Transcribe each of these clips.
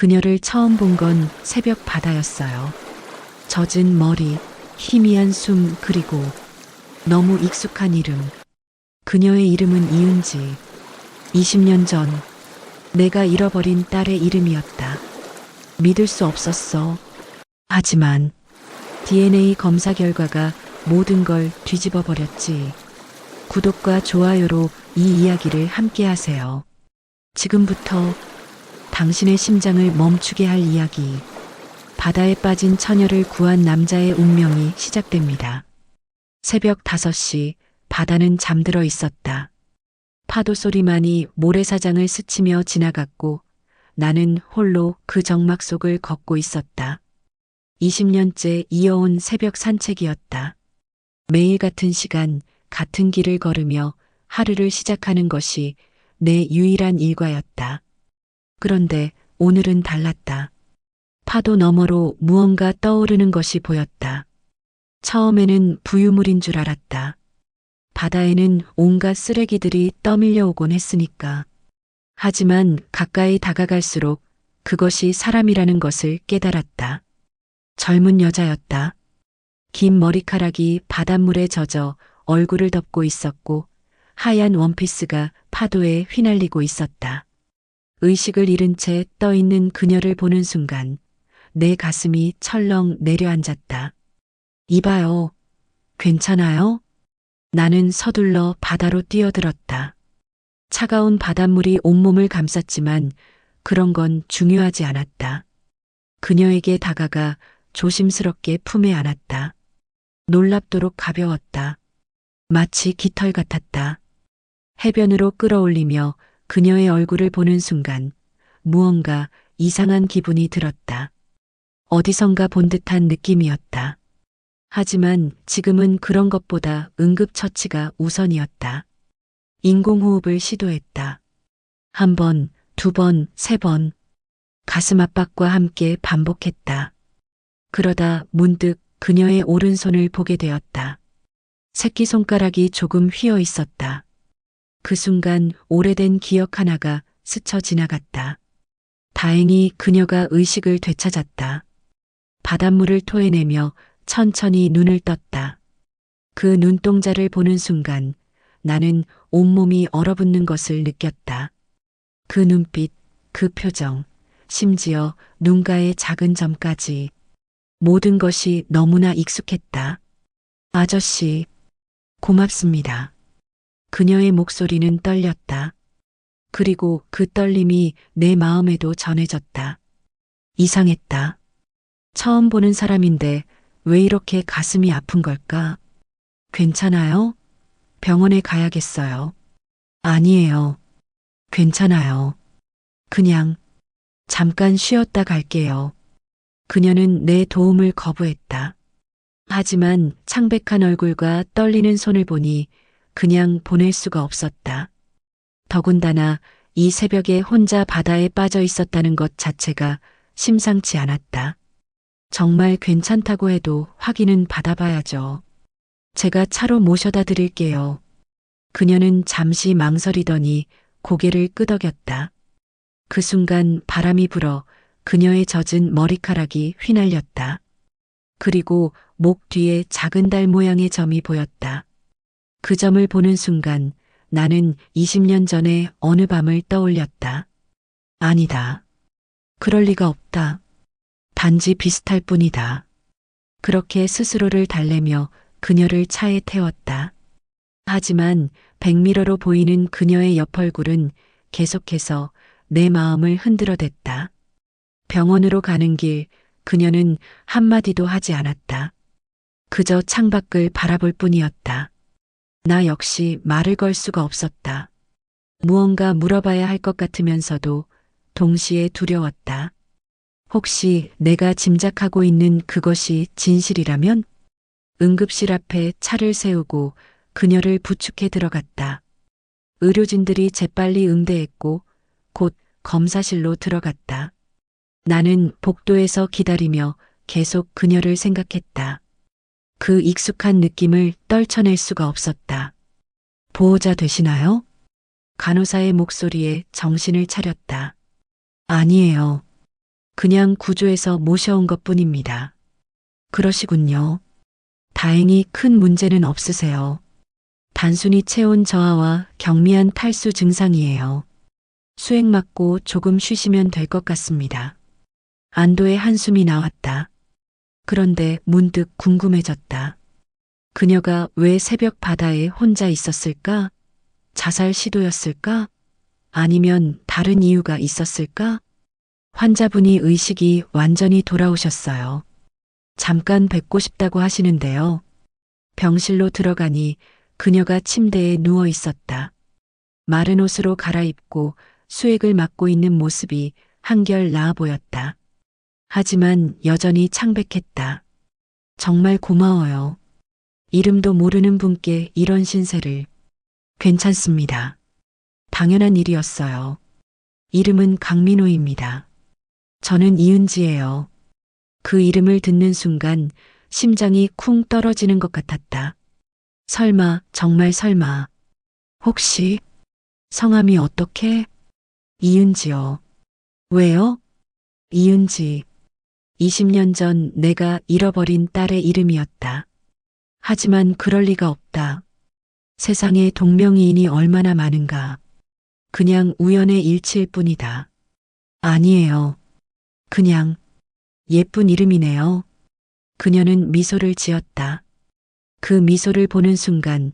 그녀를 처음 본 건 새벽 바다였어요. 젖은 머리, 희미한 숨, 그리고 너무 익숙한 이름. 그녀의 이름은 이은지. 20년 전 내가 잃어버린 딸의 이름이었다. 믿을 수 없었어. 하지만 DNA 검사 결과가 모든 걸 뒤집어 버렸지. 구독과 좋아요로 이 이야기를 함께 하세요. 지금부터 당신의 심장을 멈추게 할 이야기. 바다에 빠진 처녀를 구한 남자의 운명이 시작됩니다. 새벽 5시, 바다는 잠들어 있었다. 파도 소리만이 모래사장을 스치며 지나갔고 나는 홀로 그 정막 속을 걷고 있었다. 20년째 이어온 새벽 산책이었다. 매일 같은 시간, 같은 길을 걸으며 하루를 시작하는 것이 내 유일한 일과였다. 그런데 오늘은 달랐다. 파도 너머로 무언가 떠오르는 것이 보였다. 처음에는 부유물인 줄 알았다. 바다에는 온갖 쓰레기들이 떠밀려 오곤 했으니까. 하지만 가까이 다가갈수록 그것이 사람이라는 것을 깨달았다. 젊은 여자였다. 긴 머리카락이 바닷물에 젖어 얼굴을 덮고 있었고 하얀 원피스가 파도에 휘날리고 있었다. 의식을 잃은 채 떠있는 그녀를 보는 순간 내 가슴이 철렁 내려앉았다. 이봐요. 괜찮아요? 나는 서둘러 바다로 뛰어들었다. 차가운 바닷물이 온몸을 감쌌지만 그런 건 중요하지 않았다. 그녀에게 다가가 조심스럽게 품에 안았다. 놀랍도록 가벼웠다. 마치 깃털 같았다. 해변으로 끌어올리며 그녀의 얼굴을 보는 순간 무언가 이상한 기분이 들었다. 어디선가 본 듯한 느낌이었다. 하지만 지금은 그런 것보다 응급처치가 우선이었다. 인공호흡을 시도했다. 1번, 2번, 3번. 가슴 압박과 함께 반복했다. 그러다 문득 그녀의 오른손을 보게 되었다. 새끼손가락이 조금 휘어 있었다. 그 순간 오래된 기억 하나가 스쳐 지나갔다. 다행히 그녀가 의식을 되찾았다. 바닷물을 토해내며 천천히 눈을 떴다. 그 눈동자를 보는 순간 나는 온몸이 얼어붙는 것을 느꼈다. 그 눈빛, 그 표정, 심지어 눈가의 작은 점까지 모든 것이 너무나 익숙했다. 아저씨, 고맙습니다. 그녀의 목소리는 떨렸다. 그리고 그 떨림이 내 마음에도 전해졌다. 이상했다. 처음 보는 사람인데 왜 이렇게 가슴이 아픈 걸까? 괜찮아요? 병원에 가야겠어요. 아니에요. 괜찮아요. 그냥 잠깐 쉬었다 갈게요. 그녀는 내 도움을 거부했다. 하지만 창백한 얼굴과 떨리는 손을 보니 그냥 보낼 수가 없었다. 더군다나 이 새벽에 혼자 바다에 빠져 있었다는 것 자체가 심상치 않았다. 정말 괜찮다고 해도 확인은 받아봐야죠. 제가 차로 모셔다 드릴게요. 그녀는 잠시 망설이더니 고개를 끄덕였다. 그 순간 바람이 불어 그녀의 젖은 머리카락이 휘날렸다. 그리고 목 뒤에 작은 달 모양의 점이 보였다. 그 점을 보는 순간 나는 20년 전의 어느 밤을 떠올렸다. 아니다. 그럴 리가 없다. 단지 비슷할 뿐이다. 그렇게 스스로를 달래며 그녀를 차에 태웠다. 하지만 백미러로 보이는 그녀의 옆 얼굴은 계속해서 내 마음을 흔들어댔다. 병원으로 가는 길 그녀는 한마디도 하지 않았다. 그저 창밖을 바라볼 뿐이었다. 나 역시 말을 걸 수가 없었다. 무언가 물어봐야 할 것 같으면서도 동시에 두려웠다. 혹시 내가 짐작하고 있는 그것이 진실이라면? 응급실 앞에 차를 세우고 그녀를 부축해 들어갔다. 의료진들이 재빨리 응대했고 곧 검사실로 들어갔다. 나는 복도에서 기다리며 계속 그녀를 생각했다. 그 익숙한 느낌을 떨쳐낼 수가 없었다. 보호자 되시나요? 간호사의 목소리에 정신을 차렸다. 아니에요. 그냥 구조해서 모셔온 것뿐입니다. 그러시군요. 다행히 큰 문제는 없으세요. 단순히 체온 저하와 경미한 탈수 증상이에요. 수액 맞고 조금 쉬시면 될 것 같습니다. 안도의 한숨이 나왔다. 그런데 문득 궁금해졌다. 그녀가 왜 새벽 바다에 혼자 있었을까? 자살 시도였을까? 아니면 다른 이유가 있었을까? 환자분이 의식이 완전히 돌아오셨어요. 잠깐 뵙고 싶다고 하시는데요. 병실로 들어가니 그녀가 침대에 누워 있었다. 마른 옷으로 갈아입고 수액을 맞고 있는 모습이 한결 나아 보였다. 하지만 여전히 창백했다. 정말 고마워요. 이름도 모르는 분께 이런 신세를. 괜찮습니다. 당연한 일이었어요. 이름은 강민호입니다. 저는 이은지예요. 그 이름을 듣는 순간 심장이 쿵 떨어지는 것 같았다. 설마, 정말 설마. 혹시 성함이 어떻게? 이은지요. 왜요? 이은지. 20년 전 내가 잃어버린 딸의 이름이었다. 하지만 그럴 리가 없다. 세상에 동명이인이 얼마나 많은가. 그냥 우연의 일치일 뿐이다. 아니에요. 그냥 예쁜 이름이네요. 그녀는 미소를 지었다. 그 미소를 보는 순간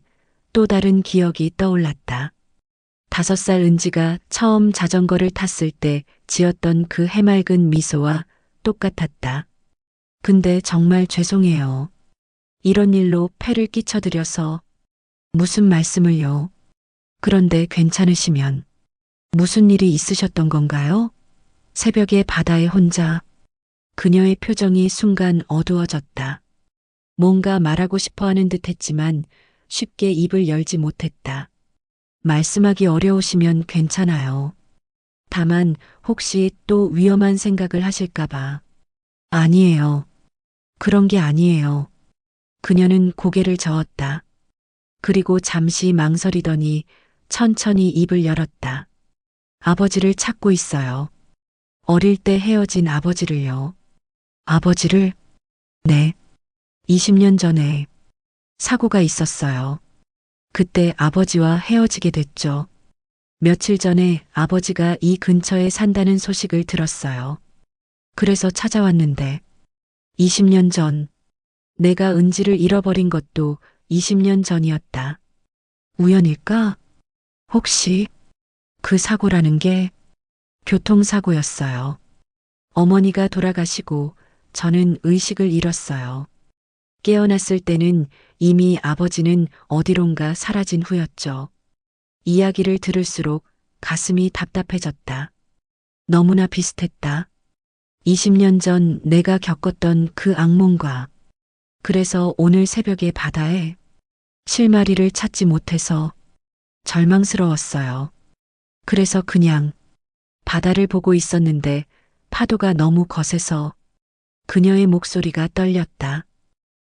또 다른 기억이 떠올랐다. 5살 은지가 처음 자전거를 탔을 때 지었던 그 해맑은 미소와 똑같았다. 근데 정말 죄송해요. 이런 일로 폐를 끼쳐드려서. 무슨 말씀을요? 그런데 괜찮으시면. 무슨 일이 있으셨던 건가요? 새벽에 바다에 혼자. 그녀의 표정이 순간 어두워졌다. 뭔가 말하고 싶어 하는 듯 했지만 쉽게 입을 열지 못했다. 말씀하기 어려우시면 괜찮아요. 다만 혹시 또 위험한 생각을 하실까봐. 아니에요. 그런 게 아니에요. 그녀는 고개를 저었다. 그리고 잠시 망설이더니 천천히 입을 열었다. 아버지를 찾고 있어요. 어릴 때 헤어진 아버지를요. 아버지를? 네. 20년 전에 사고가 있었어요. 그때 아버지와 헤어지게 됐죠. 며칠 전에 아버지가 이 근처에 산다는 소식을 들었어요. 그래서 찾아왔는데 20년 전 내가 은지를 잃어버린 것도 20년 전이었다. 우연일까? 혹시 그 사고라는 게 교통사고였어요. 어머니가 돌아가시고 저는 의식을 잃었어요. 깨어났을 때는 이미 아버지는 어디론가 사라진 후였죠. 이야기를 들을수록 가슴이 답답해졌다. 너무나 비슷했다. 20년 전 내가 겪었던 그 악몽과. 그래서 오늘 새벽에 바다에 실마리를 찾지 못해서 절망스러웠어요. 그래서 그냥 바다를 보고 있었는데 파도가 너무 거세서 그녀의 목소리가 떨렸다.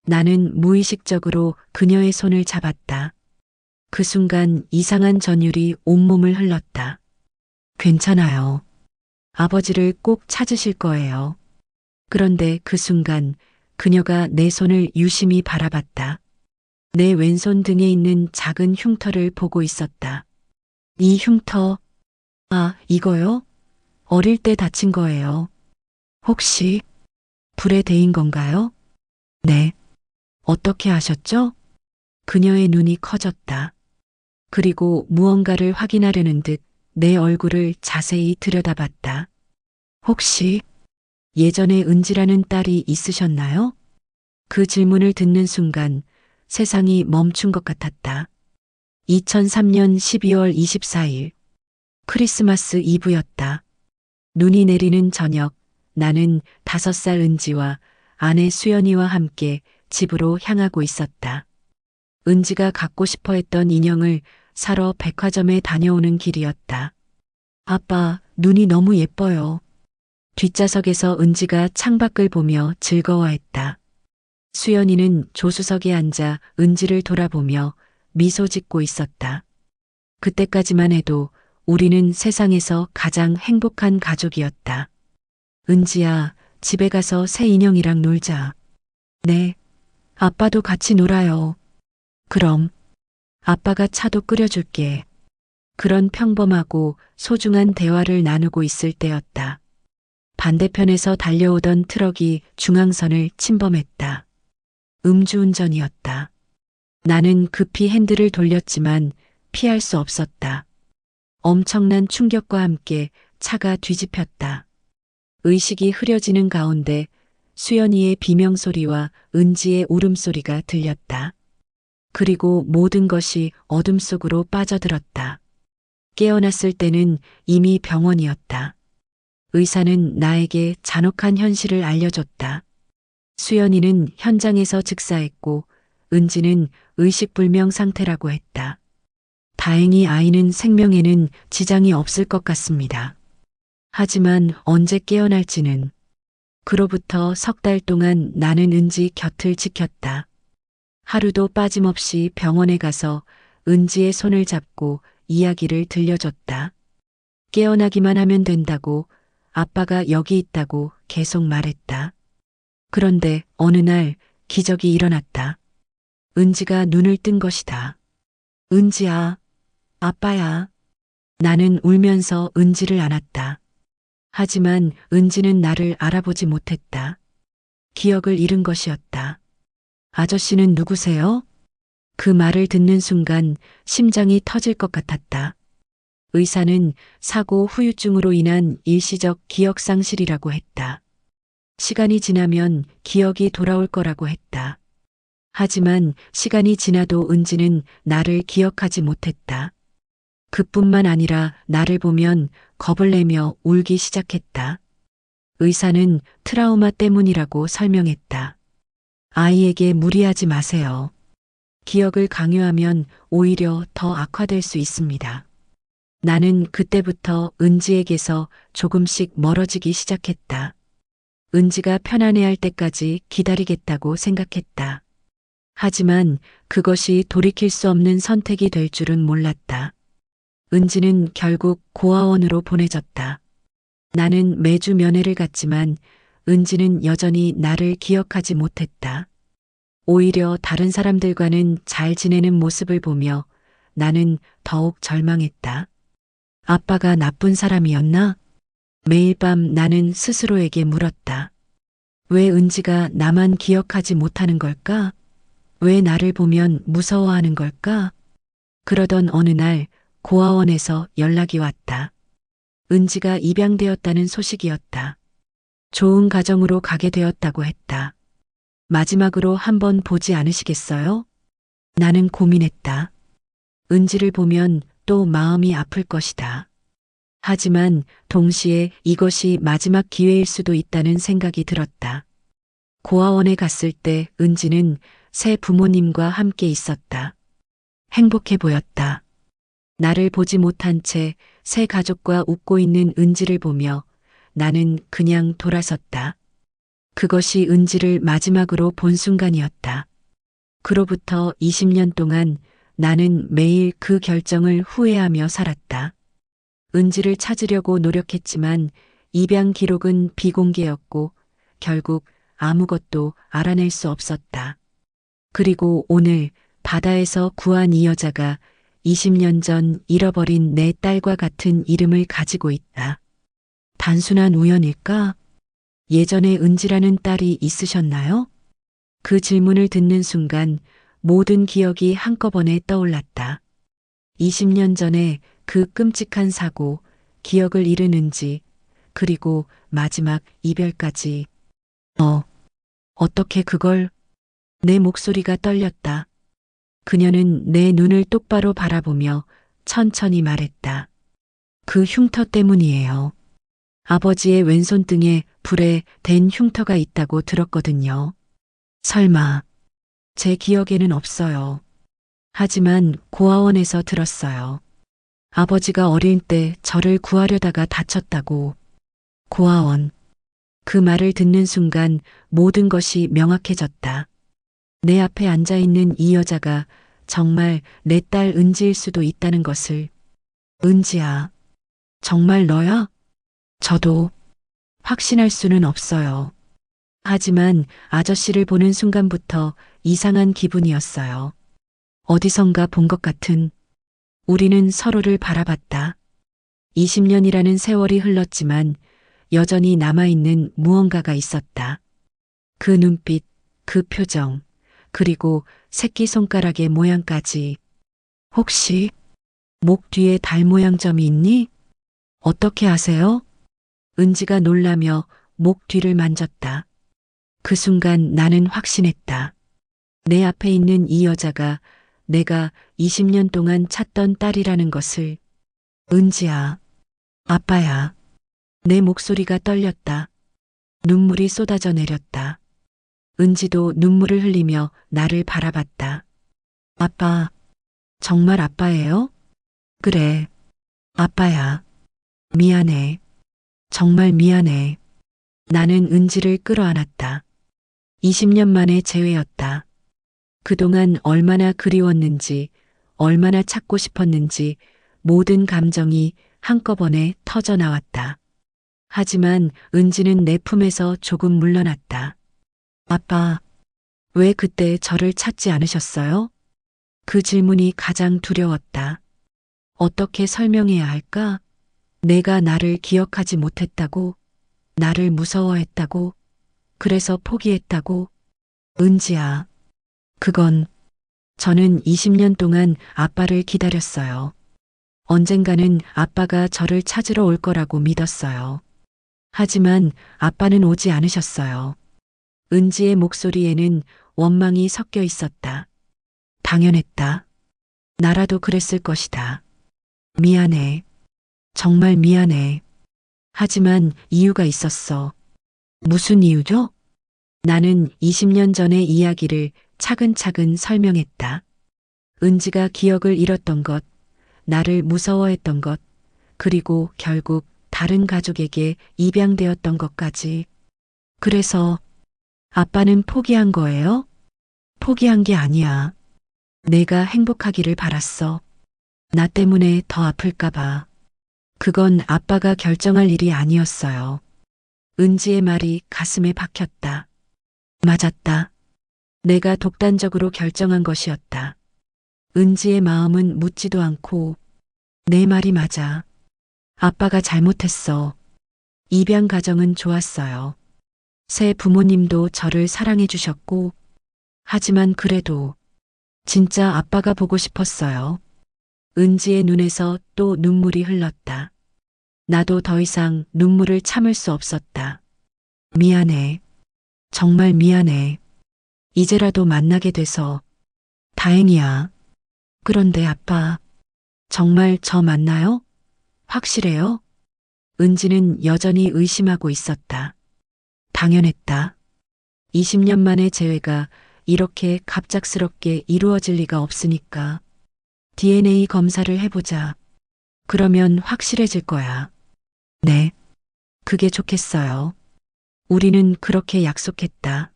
나는 무의식적으로 그녀의 손을 잡았다. 그 순간 이상한 전율이 온몸을 흘렀다. 괜찮아요. 아버지를 꼭 찾으실 거예요. 그런데 그 순간 그녀가 내 손을 유심히 바라봤다. 내 왼손 등에 있는 작은 흉터를 보고 있었다. 이 흉터, 아, 이거요? 어릴 때 다친 거예요. 혹시 불에 데인 건가요? 네. 어떻게 아셨죠? 그녀의 눈이 커졌다. 그리고 무언가를 확인하려는 듯 내 얼굴을 자세히 들여다봤다. 혹시 예전에 은지라는 딸이 있으셨나요? 그 질문을 듣는 순간 세상이 멈춘 것 같았다. 2003년 12월 24일 크리스마스 이브였다. 눈이 내리는 저녁 나는 5살 은지와 아내 수연이와 함께 집으로 향하고 있었다. 은지가 갖고 싶어 했던 인형을 사러 백화점에 다녀오는 길이었다. 아빠, 눈이 너무 예뻐요. 뒷좌석에서 은지가 창밖을 보며 즐거워했다. 수연이는 조수석에 앉아 은지를 돌아보며 미소 짓고 있었다. 그때까지만 해도 우리는 세상에서 가장 행복한 가족이었다. 은지야, 집에 가서 새 인형이랑 놀자. 네. 아빠도 같이 놀아요. 그럼. 아빠가 차도 끓여줄게. 그런 평범하고 소중한 대화를 나누고 있을 때였다. 반대편에서 달려오던 트럭이 중앙선을 침범했다. 음주운전이었다. 나는 급히 핸들을 돌렸지만 피할 수 없었다. 엄청난 충격과 함께 차가 뒤집혔다. 의식이 흐려지는 가운데 수연이의 비명소리와 은지의 울음소리가 들렸다. 그리고 모든 것이 어둠 속으로 빠져들었다. 깨어났을 때는 이미 병원이었다. 의사는 나에게 잔혹한 현실을 알려줬다. 수연이는 현장에서 즉사했고 은지는 의식불명 상태라고 했다. 다행히 아이는 생명에는 지장이 없을 것 같습니다. 하지만 언제 깨어날지는. 그로부터 석 달 동안 나는 은지 곁을 지켰다. 하루도 빠짐없이 병원에 가서 은지의 손을 잡고 이야기를 들려줬다. 깨어나기만 하면 된다고, 아빠가 여기 있다고 계속 말했다. 그런데 어느 날 기적이 일어났다. 은지가 눈을 뜬 것이다. 은지야, 아빠야. 나는 울면서 은지를 안았다. 하지만 은지는 나를 알아보지 못했다. 기억을 잃은 것이었다. 아저씨는 누구세요? 그 말을 듣는 순간 심장이 터질 것 같았다. 의사는 사고 후유증으로 인한 일시적 기억 상실이라고 했다. 시간이 지나면 기억이 돌아올 거라고 했다. 하지만 시간이 지나도 은지는 나를 기억하지 못했다. 그뿐만 아니라 나를 보면 겁을 내며 울기 시작했다. 의사는 트라우마 때문이라고 설명했다. 아이에게 무리하지 마세요. 기억을 강요하면 오히려 더 악화될 수 있습니다. 나는 그때부터 은지에게서 조금씩 멀어지기 시작했다. 은지가 편안해할 때까지 기다리겠다고 생각했다. 하지만 그것이 돌이킬 수 없는 선택이 될 줄은 몰랐다. 은지는 결국 고아원으로 보내졌다. 나는 매주 면회를 갔지만 은지는 여전히 나를 기억하지 못했다. 오히려 다른 사람들과는 잘 지내는 모습을 보며 나는 더욱 절망했다. 아빠가 나쁜 사람이었나? 매일 밤 나는 스스로에게 물었다. 왜 은지가 나만 기억하지 못하는 걸까? 왜 나를 보면 무서워하는 걸까? 그러던 어느 날 고아원에서 연락이 왔다. 은지가 입양되었다는 소식이었다. 좋은 가정으로 가게 되었다고 했다. 마지막으로 한번 보지 않으시겠어요? 나는 고민했다. 은지를 보면 또 마음이 아플 것이다. 하지만 동시에 이것이 마지막 기회일 수도 있다는 생각이 들었다. 고아원에 갔을 때 은지는 새 부모님과 함께 있었다. 행복해 보였다. 나를 보지 못한 채 새 가족과 웃고 있는 은지를 보며 나는 그냥 돌아섰다. 그것이 은지를 마지막으로 본 순간이었다. 그로부터 20년 동안 나는 매일 그 결정을 후회하며 살았다. 은지를 찾으려고 노력했지만 입양 기록은 비공개였고 결국 아무것도 알아낼 수 없었다. 그리고 오늘 바다에서 구한 이 여자가 20년 전 잃어버린 내 딸과 같은 이름을 가지고 있다. 단순한 우연일까? 예전에 은지라는 딸이 있으셨나요? 그 질문을 듣는 순간 모든 기억이 한꺼번에 떠올랐다. 20년 전에 그 끔찍한 사고, 기억을 잃은 은지, 그리고 마지막 이별까지. 어떻게 그걸? 내 목소리가 떨렸다. 그녀는 내 눈을 똑바로 바라보며 천천히 말했다. 그 흉터 때문이에요. 아버지의 왼손등에 불에 댄 흉터가 있다고 들었거든요. 설마, 제 기억에는 없어요. 하지만 고아원에서 들었어요. 아버지가 어릴 때 저를 구하려다가 다쳤다고. 고아원. 그 말을 듣는 순간 모든 것이 명확해졌다. 내 앞에 앉아 있는 이 여자가 정말 내 딸 은지일 수도 있다는 것을. 은지야, 정말 너야? 저도 확신할 수는 없어요. 하지만 아저씨를 보는 순간부터 이상한 기분이었어요. 어디선가 본 것 같은. 우리는 서로를 바라봤다. 20년이라는 세월이 흘렀지만 여전히 남아있는 무언가가 있었다. 그 눈빛, 그 표정, 그리고 새끼손가락의 모양까지. 혹시 목 뒤에 달 모양 점이 있니? 어떻게 아세요? 은지가 놀라며 목 뒤를 만졌다. 그 순간 나는 확신했다. 내 앞에 있는 이 여자가 내가 20년 동안 찾던 딸이라는 것을. 은지야, 아빠야. 내 목소리가 떨렸다. 눈물이 쏟아져 내렸다. 은지도 눈물을 흘리며 나를 바라봤다. 아빠, 정말 아빠예요? 그래, 아빠야. 미안해. 정말 미안해. 나는 은지를 끌어안았다. 20년 만의 재회였다. 그동안 얼마나 그리웠는지, 얼마나 찾고 싶었는지 모든 감정이 한꺼번에 터져 나왔다. 하지만 은지는 내 품에서 조금 물러났다. 아빠, 왜 그때 저를 찾지 않으셨어요? 그 질문이 가장 두려웠다. 어떻게 설명해야 할까? 내가 나를 기억하지 못했다고, 나를 무서워했다고, 그래서 포기했다고. 은지야, 그건 저는 20년 동안 아빠를 기다렸어요. 언젠가는 아빠가 저를 찾으러 올 거라고 믿었어요. 하지만 아빠는 오지 않으셨어요. 은지의 목소리에는 원망이 섞여 있었다. 당연했다. 나라도 그랬을 것이다. 미안해. 정말 미안해. 하지만 이유가 있었어. 무슨 이유죠? 나는 20년 전의 이야기를 차근차근 설명했다. 은지가 기억을 잃었던 것, 나를 무서워했던 것, 그리고 결국 다른 가족에게 입양되었던 것까지. 그래서 아빠는 포기한 거예요? 포기한 게 아니야. 내가 행복하기를 바랐어. 나 때문에 더 아플까봐. 그건 아빠가 결정할 일이 아니었어요. 은지의 말이 가슴에 박혔다. 맞았다. 내가 독단적으로 결정한 것이었다. 은지의 마음은 묻지도 않고 내 말이 맞아. 아빠가 잘못했어. 입양 가정은 좋았어요. 새 부모님도 저를 사랑해 주셨고, 하지만 그래도 진짜 아빠가 보고 싶었어요. 은지의 눈에서 또 눈물이 흘렀다. 나도 더 이상 눈물을 참을 수 없었다. 미안해. 정말 미안해. 이제라도 만나게 돼서 다행이야. 그런데 아빠, 정말 저 맞나요? 확실해요? 은지는 여전히 의심하고 있었다. 당연했다. 20년 만의 재회가 이렇게 갑작스럽게 이루어질 리가 없으니까. DNA 검사를 해보자. 그러면 확실해질 거야. 네. 그게 좋겠어요. 우리는 그렇게 약속했다.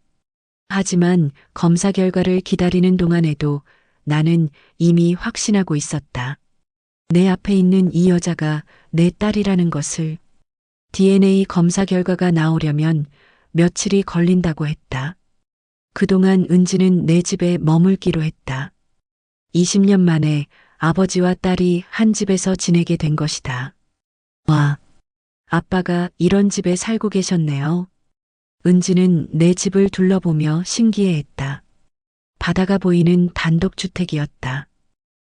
하지만 검사 결과를 기다리는 동안에도 나는 이미 확신하고 있었다. 내 앞에 있는 이 여자가 내 딸이라는 것을. DNA 검사 결과가 나오려면 며칠이 걸린다고 했다. 그동안 은지는 내 집에 머물기로 했다. 20년 만에 아버지와 딸이 한 집에서 지내게 된 것이다. 와, 아빠가 이런 집에 살고 계셨네요. 은지는 내 집을 둘러보며 신기해했다. 바다가 보이는 단독주택이었다.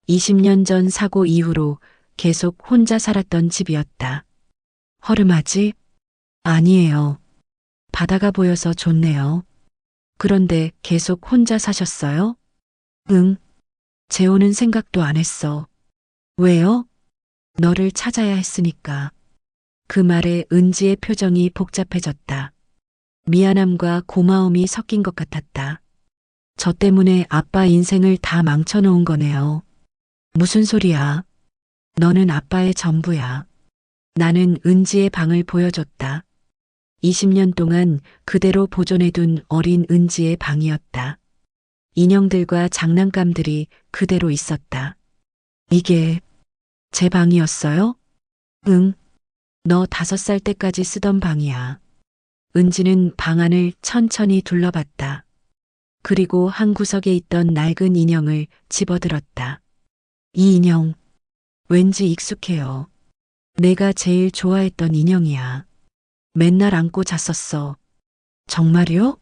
20년 전 사고 이후로 계속 혼자 살았던 집이었다. 허름하지? 아니에요. 바다가 보여서 좋네요. 그런데 계속 혼자 사셨어요? 응. 재혼은 생각도 안 했어. 왜요? 너를 찾아야 했으니까. 그 말에 은지의 표정이 복잡해졌다. 미안함과 고마움이 섞인 것 같았다. 저 때문에 아빠 인생을 다 망쳐놓은 거네요. 무슨 소리야? 너는 아빠의 전부야. 나는 은지의 방을 보여줬다. 20년 동안 그대로 보존해둔 어린 은지의 방이었다. 인형들과 장난감들이 그대로 있었다. 이게 제 방이었어요? 응. 너 5살 때까지 쓰던 방이야. 은지는 방 안을 천천히 둘러봤다. 그리고 한 구석에 있던 낡은 인형을 집어들었다. 이 인형, 왠지 익숙해요. 내가 제일 좋아했던 인형이야. 맨날 안고 잤었어. 정말요?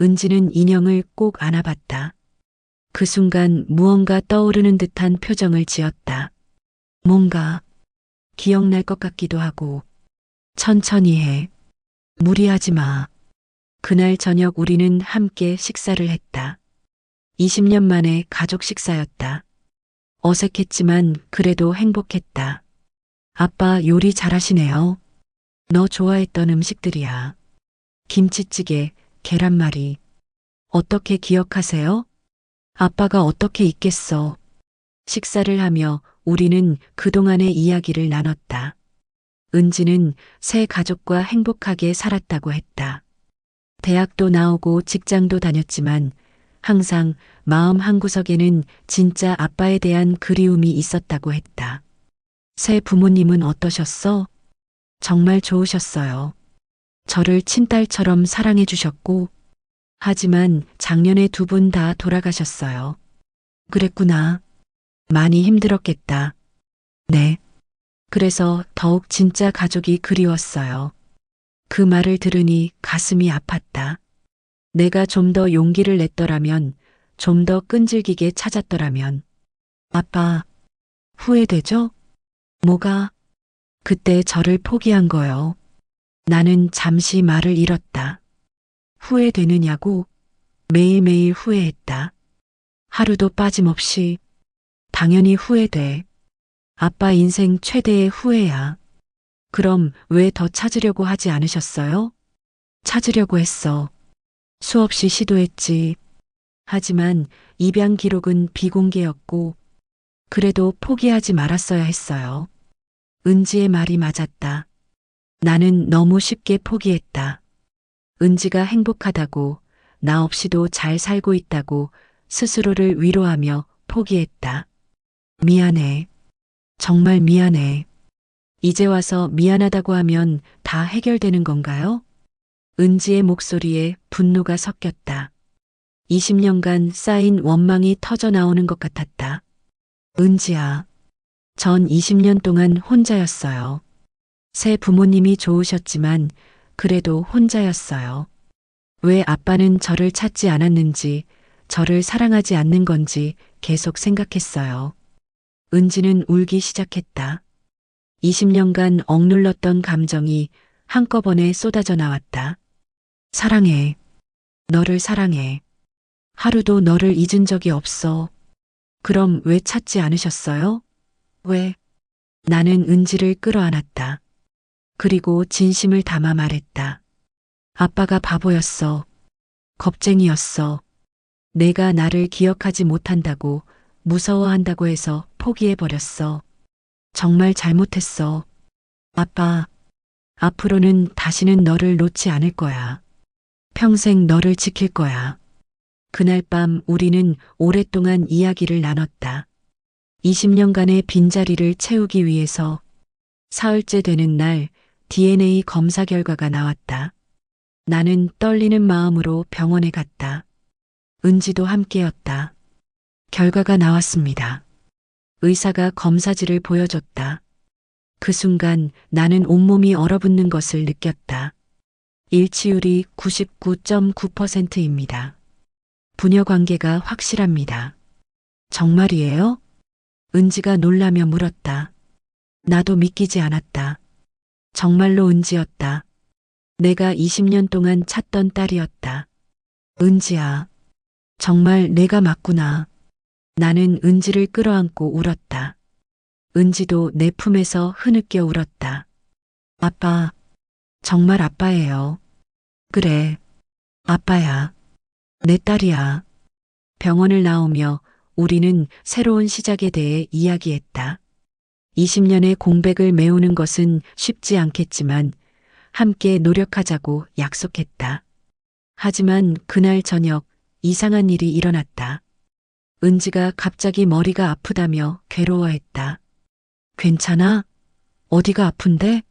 은지는 인형을 꼭 안아봤다. 그 순간 무언가 떠오르는 듯한 표정을 지었다. 뭔가 기억날 것 같기도 하고. 천천히 해. 무리하지 마. 그날 저녁 우리는 함께 식사를 했다. 20년 만에 가족 식사였다. 어색했지만 그래도 행복했다. 아빠 요리 잘하시네요. 너 좋아했던 음식들이야. 김치찌개, 계란말이. 어떻게 기억하세요? 아빠가 어떻게 잊겠어. 식사를 하며 우리는 그동안의 이야기를 나눴다. 은지는 새 가족과 행복하게 살았다고 했다. 대학도 나오고 직장도 다녔지만 항상 마음 한구석에는 진짜 아빠에 대한 그리움이 있었다고 했다. 새 부모님은 어떠셨어? 정말 좋으셨어요. 저를 친딸처럼 사랑해 주셨고, 하지만 작년에 2분 다 돌아가셨어요. 그랬구나. 많이 힘들었겠다. 네. 그래서 더욱 진짜 가족이 그리웠어요. 그 말을 들으니 가슴이 아팠다. 내가 좀 더 용기를 냈더라면, 좀 더 끈질기게 찾았더라면. 아빠, 후회되죠? 뭐가? 그때 저를 포기한 거요. 나는 잠시 말을 잃었다. 후회되느냐고? 매일매일 후회했다. 하루도 빠짐없이. 당연히 후회돼. 아빠 인생 최대의 후회야. 그럼 왜 더 찾으려고 하지 않으셨어요? 찾으려고 했어. 수없이 시도했지. 하지만 입양 기록은 비공개였고, 그래도 포기하지 말았어야 했어요. 은지의 말이 맞았다. 나는 너무 쉽게 포기했다. 은지가 행복하다고, 나 없이도 잘 살고 있다고 스스로를 위로하며 포기했다. 미안해. 정말 미안해. 이제 와서 미안하다고 하면 다 해결되는 건가요? 은지의 목소리에 분노가 섞였다. 20년간 쌓인 원망이 터져 나오는 것 같았다. 은지야, 전 20년 동안 혼자였어요. 새 부모님이 좋으셨지만 그래도 혼자였어요. 왜 아빠는 저를 찾지 않았는지, 저를 사랑하지 않는 건지 계속 생각했어요. 은지는 울기 시작했다. 20년간 억눌렀던 감정이 한꺼번에 쏟아져 나왔다. 사랑해. 너를 사랑해. 하루도 너를 잊은 적이 없어. 그럼 왜 찾지 않으셨어요? 왜? 나는 은지를 끌어안았다. 그리고 진심을 담아 말했다. 아빠가 바보였어. 겁쟁이였어. 내가 나를 기억하지 못한다고, 무서워한다고 해서 포기해버렸어. 정말 잘못했어. 아빠, 앞으로는 다시는 너를 놓지 않을 거야. 평생 너를 지킬 거야. 그날 밤 우리는 오랫동안 이야기를 나눴다. 20년간의 빈자리를 채우기 위해서 사흘째 되는 날 DNA 검사 결과가 나왔다. 나는 떨리는 마음으로 병원에 갔다. 은지도 함께였다. 결과가 나왔습니다. 의사가 검사지를 보여줬다. 그 순간 나는 온몸이 얼어붙는 것을 느꼈다. 일치율이 99.9%입니다. 부녀 관계가 확실합니다. 정말이에요? 은지가 놀라며 물었다. 나도 믿기지 않았다. 정말로 은지였다. 내가 20년 동안 찾던 딸이었다. 은지야, 정말 내가 맞구나. 나는 은지를 끌어안고 울었다. 은지도 내 품에서 흐느껴 울었다. 아빠, 정말 아빠예요. 그래, 아빠야. 내 딸이야. 병원을 나오며 우리는 새로운 시작에 대해 이야기했다. 20년의 공백을 메우는 것은 쉽지 않겠지만 함께 노력하자고 약속했다. 하지만 그날 저녁 이상한 일이 일어났다. 은지가 갑자기 머리가 아프다며 괴로워했다. 괜찮아? 어디가 아픈데?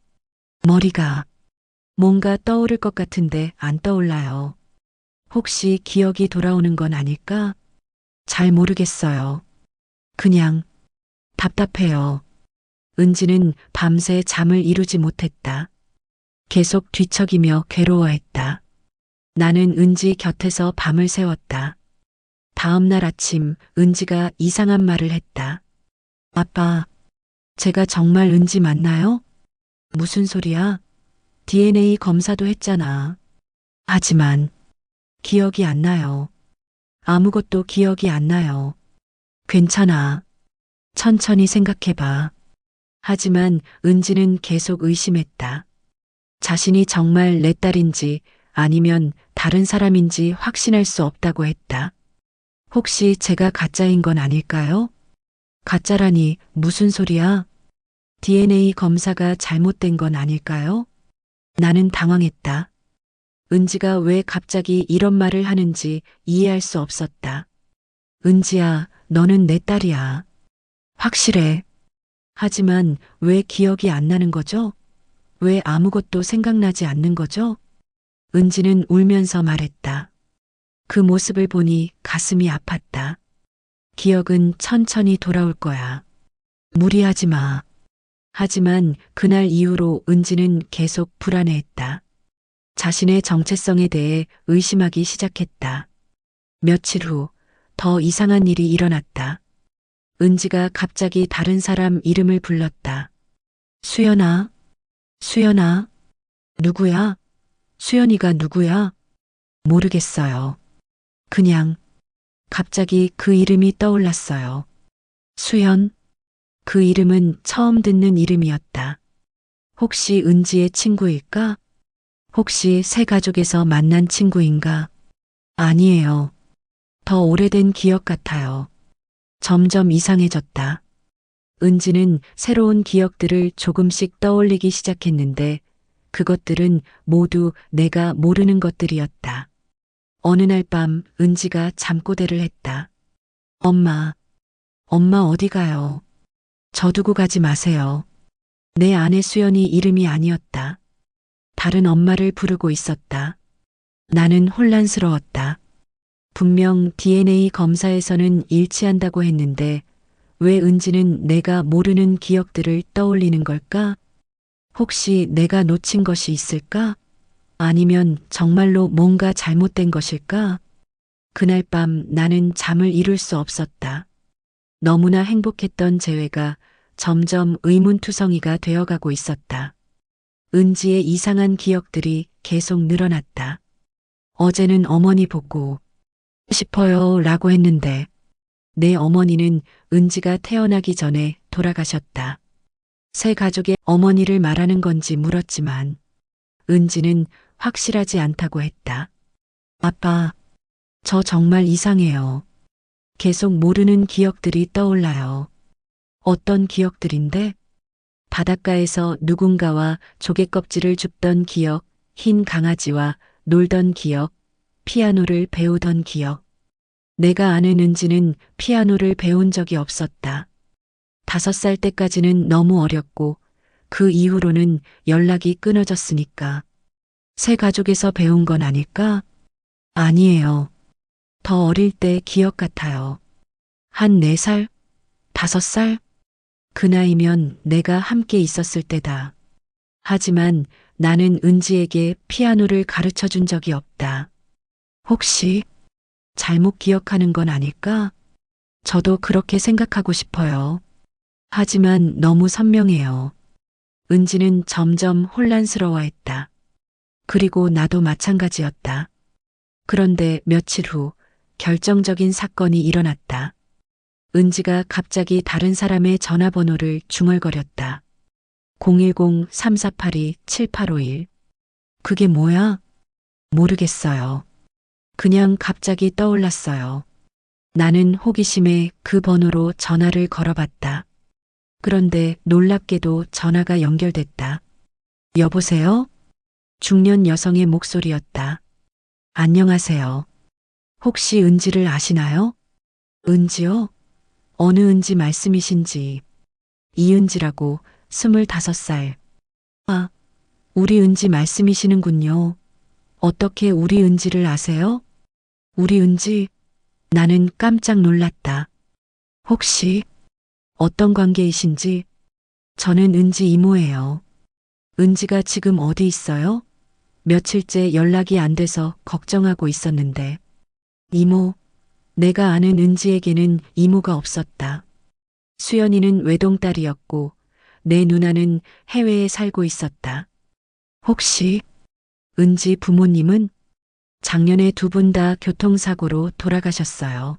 머리가 뭔가 떠오를 것 같은데 안 떠올라요. 혹시 기억이 돌아오는 건 아닐까? 잘 모르겠어요. 그냥 답답해요. 은지는 밤새 잠을 이루지 못했다. 계속 뒤척이며 괴로워했다. 나는 은지 곁에서 밤을 새웠다. 다음 날 아침 은지가 이상한 말을 했다. 아빠, 제가 정말 은지 맞나요? 무슨 소리야? DNA 검사도 했잖아. 하지만 기억이 안 나요. 아무것도 기억이 안 나요. 괜찮아. 천천히 생각해봐. 하지만 은지는 계속 의심했다. 자신이 정말 내 딸인지 아니면 다른 사람인지 확신할 수 없다고 했다. 혹시 제가 가짜인 건 아닐까요? 가짜라니 무슨 소리야? DNA 검사가 잘못된 건 아닐까요? 나는 당황했다. 은지가 왜 갑자기 이런 말을 하는지 이해할 수 없었다. 은지야, 너는 내 딸이야. 확실해. 하지만 왜 기억이 안 나는 거죠? 왜 아무것도 생각나지 않는 거죠? 은지는 울면서 말했다. 그 모습을 보니 가슴이 아팠다. 기억은 천천히 돌아올 거야. 무리하지 마. 하지만 그날 이후로 은지는 계속 불안해했다. 자신의 정체성에 대해 의심하기 시작했다. 며칠 후 더 이상한 일이 일어났다. 은지가 갑자기 다른 사람 이름을 불렀다. 수연아, 수연아, 누구야? 수연이가 누구야? 모르겠어요. 그냥 갑자기 그 이름이 떠올랐어요. 수연, 그 이름은 처음 듣는 이름이었다. 혹시 은지의 친구일까? 혹시 새 가족에서 만난 친구인가? 아니에요. 더 오래된 기억 같아요. 점점 이상해졌다. 은지는 새로운 기억들을 조금씩 떠올리기 시작했는데 그것들은 모두 내가 모르는 것들이었다. 어느 날 밤 은지가 잠꼬대를 했다. 엄마, 엄마 어디 가요? 저 두고 가지 마세요. 내 아내 수연이 이름이 아니었다. 다른 엄마를 부르고 있었다. 나는 혼란스러웠다. 분명 DNA 검사에서는 일치한다고 했는데 왜 은지는 내가 모르는 기억들을 떠올리는 걸까? 혹시 내가 놓친 것이 있을까? 아니면 정말로 뭔가 잘못된 것일까? 그날 밤 나는 잠을 이룰 수 없었다. 너무나 행복했던 재회가 점점 의문투성이가 되어가고 있었다. 은지의 이상한 기억들이 계속 늘어났다. 어제는 어머니 보고 싶어요 라고 했는데 내 어머니는 은지가 태어나기 전에 돌아가셨다. 새 가족의 어머니를 말하는 건지 물었지만 은지는 확실하지 않다고 했다. 아빠, 저 정말 이상해요. 계속 모르는 기억들이 떠올라요. 어떤 기억들인데? 바닷가에서 누군가와 조개 껍질을 줍던 기억, 흰 강아지와 놀던 기억, 피아노를 배우던 기억. 내가 아는 은지는 피아노를 배운 적이 없었다. 5살 때까지는 너무 어렸고 그 이후로는 연락이 끊어졌으니까. 새 가족에서 배운 건 아닐까? 아니에요. 더 어릴 때 기억 같아요. 한 4살? 5살? 그 나이면 내가 함께 있었을 때다. 하지만 나는 은지에게 피아노를 가르쳐 준 적이 없다. 혹시 잘못 기억하는 건 아닐까? 저도 그렇게 생각하고 싶어요. 하지만 너무 선명해요. 은지는 점점 혼란스러워했다. 그리고 나도 마찬가지였다. 그런데 며칠 후 결정적인 사건이 일어났다. 은지가 갑자기 다른 사람의 전화번호를 중얼거렸다. 010-3482-7851. 그게 뭐야? 모르겠어요. 그냥 갑자기 떠올랐어요. 나는 호기심에 그 번호로 전화를 걸어봤다. 그런데 놀랍게도 전화가 연결됐다. 여보세요? 중년 여성의 목소리였다. 안녕하세요. 혹시 은지를 아시나요? 은지요? 어느 은지 말씀이신지. 이은지라고 25살. 아, 우리 은지 말씀이시는군요. 어떻게 우리 은지를 아세요? 우리 은지? 나는 깜짝 놀랐다. 혹시 어떤 관계이신지? 저는 은지 이모예요. 은지가 지금 어디 있어요? 며칠째 연락이 안 돼서 걱정하고 있었는데. 이모, 내가 아는 은지에게는 이모가 없었다. 수연이는 외동딸이었고 내 누나는 해외에 살고 있었다. 혹시 은지 부모님은 작년에 두 분 다 교통사고로 돌아가셨어요.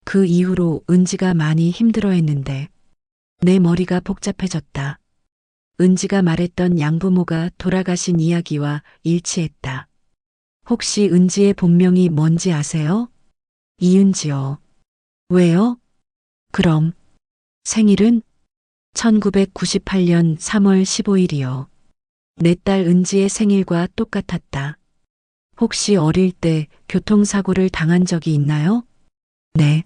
그 이후로 은지가 많이 힘들어했는데 내 머리가 복잡해졌다. 은지가 말했던 양부모가 돌아가신 이야기와 일치했다. 혹시 은지의 본명이 뭔지 아세요? 이은지요. 왜요? 그럼 생일은 1998년 3월 15일이요. 내 딸 은지의 생일과 똑같았다. 혹시 어릴 때 교통사고를 당한 적이 있나요? 네.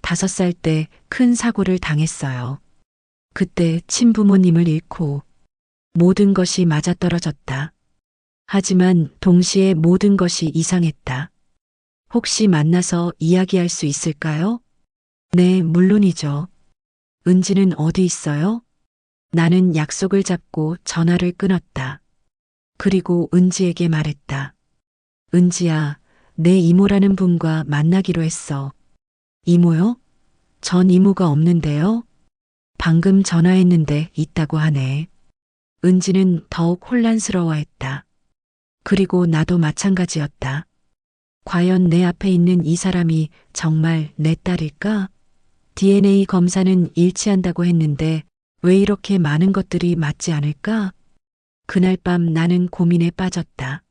5살 때 큰 사고를 당했어요. 그때 친부모님을 잃고 모든 것이 맞아떨어졌다. 하지만 동시에 모든 것이 이상했다. 혹시 만나서 이야기할 수 있을까요? 네, 물론이죠. 은지는 어디 있어요? 나는 약속을 잡고 전화를 끊었다. 그리고 은지에게 말했다. 은지야, 내 이모라는 분과 만나기로 했어. 이모요? 전 이모가 없는데요? 방금 전화했는데 있다고 하네. 은지는 더욱 혼란스러워했다. 그리고 나도 마찬가지였다. 과연 내 앞에 있는 이 사람이 정말 내 딸일까? DNA 검사는 일치한다고 했는데 왜 이렇게 많은 것들이 맞지 않을까? 그날 밤 나는 고민에 빠졌다.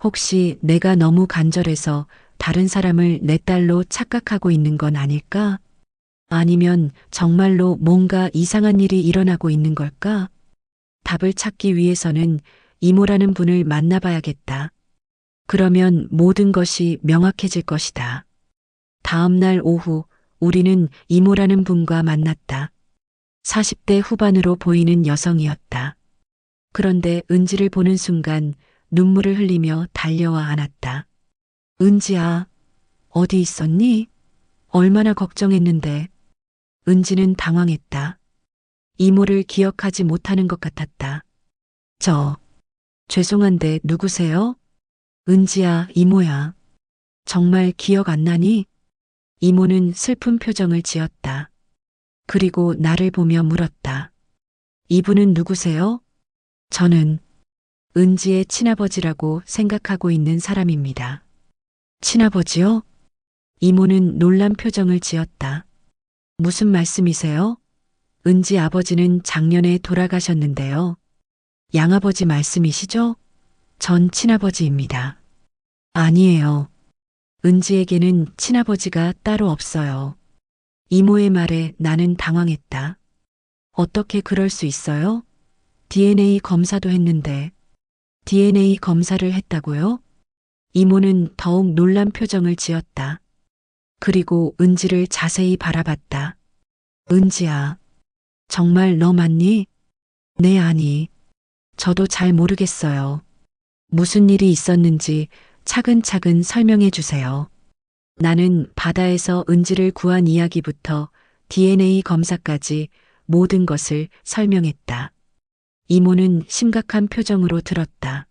혹시 내가 너무 간절해서 다른 사람을 내 딸로 착각하고 있는 건 아닐까? 아니면 정말로 뭔가 이상한 일이 일어나고 있는 걸까? 답을 찾기 위해서는 이모라는 분을 만나봐야겠다. 그러면 모든 것이 명확해질 것이다. 다음 날 오후 우리는 이모라는 분과 만났다. 40대 후반으로 보이는 여성이었다. 그런데 은지를 보는 순간 눈물을 흘리며 달려와 안았다. 은지야, 어디 있었니? 얼마나 걱정했는데. 은지는 당황했다. 이모를 기억하지 못하는 것 같았다. 죄송한데 누구세요? 은지야, 이모야. 정말 기억 안 나니? 이모는 슬픈 표정을 지었다. 그리고 나를 보며 물었다. 이분은 누구세요? 저는 은지의 친아버지라고 생각하고 있는 사람입니다. 친아버지요? 이모는 놀란 표정을 지었다. 무슨 말씀이세요? 은지 아버지는 작년에 돌아가셨는데요. 양아버지 말씀이시죠? 전 친아버지입니다. 아니에요. 은지에게는 친아버지가 따로 없어요. 이모의 말에 나는 당황했다. 어떻게 그럴 수 있어요? DNA 검사도 했는데. DNA 검사를 했다고요? 이모는 더욱 놀란 표정을 지었다. 그리고 은지를 자세히 바라봤다. 은지야, 정말 너 맞니? 네, 아니. 저도 잘 모르겠어요. 무슨 일이 있었는지 차근차근 설명해 주세요. 나는 바다에서 은지를 구한 이야기부터 DNA 검사까지 모든 것을 설명했다. 이모는 심각한 표정으로 들었다.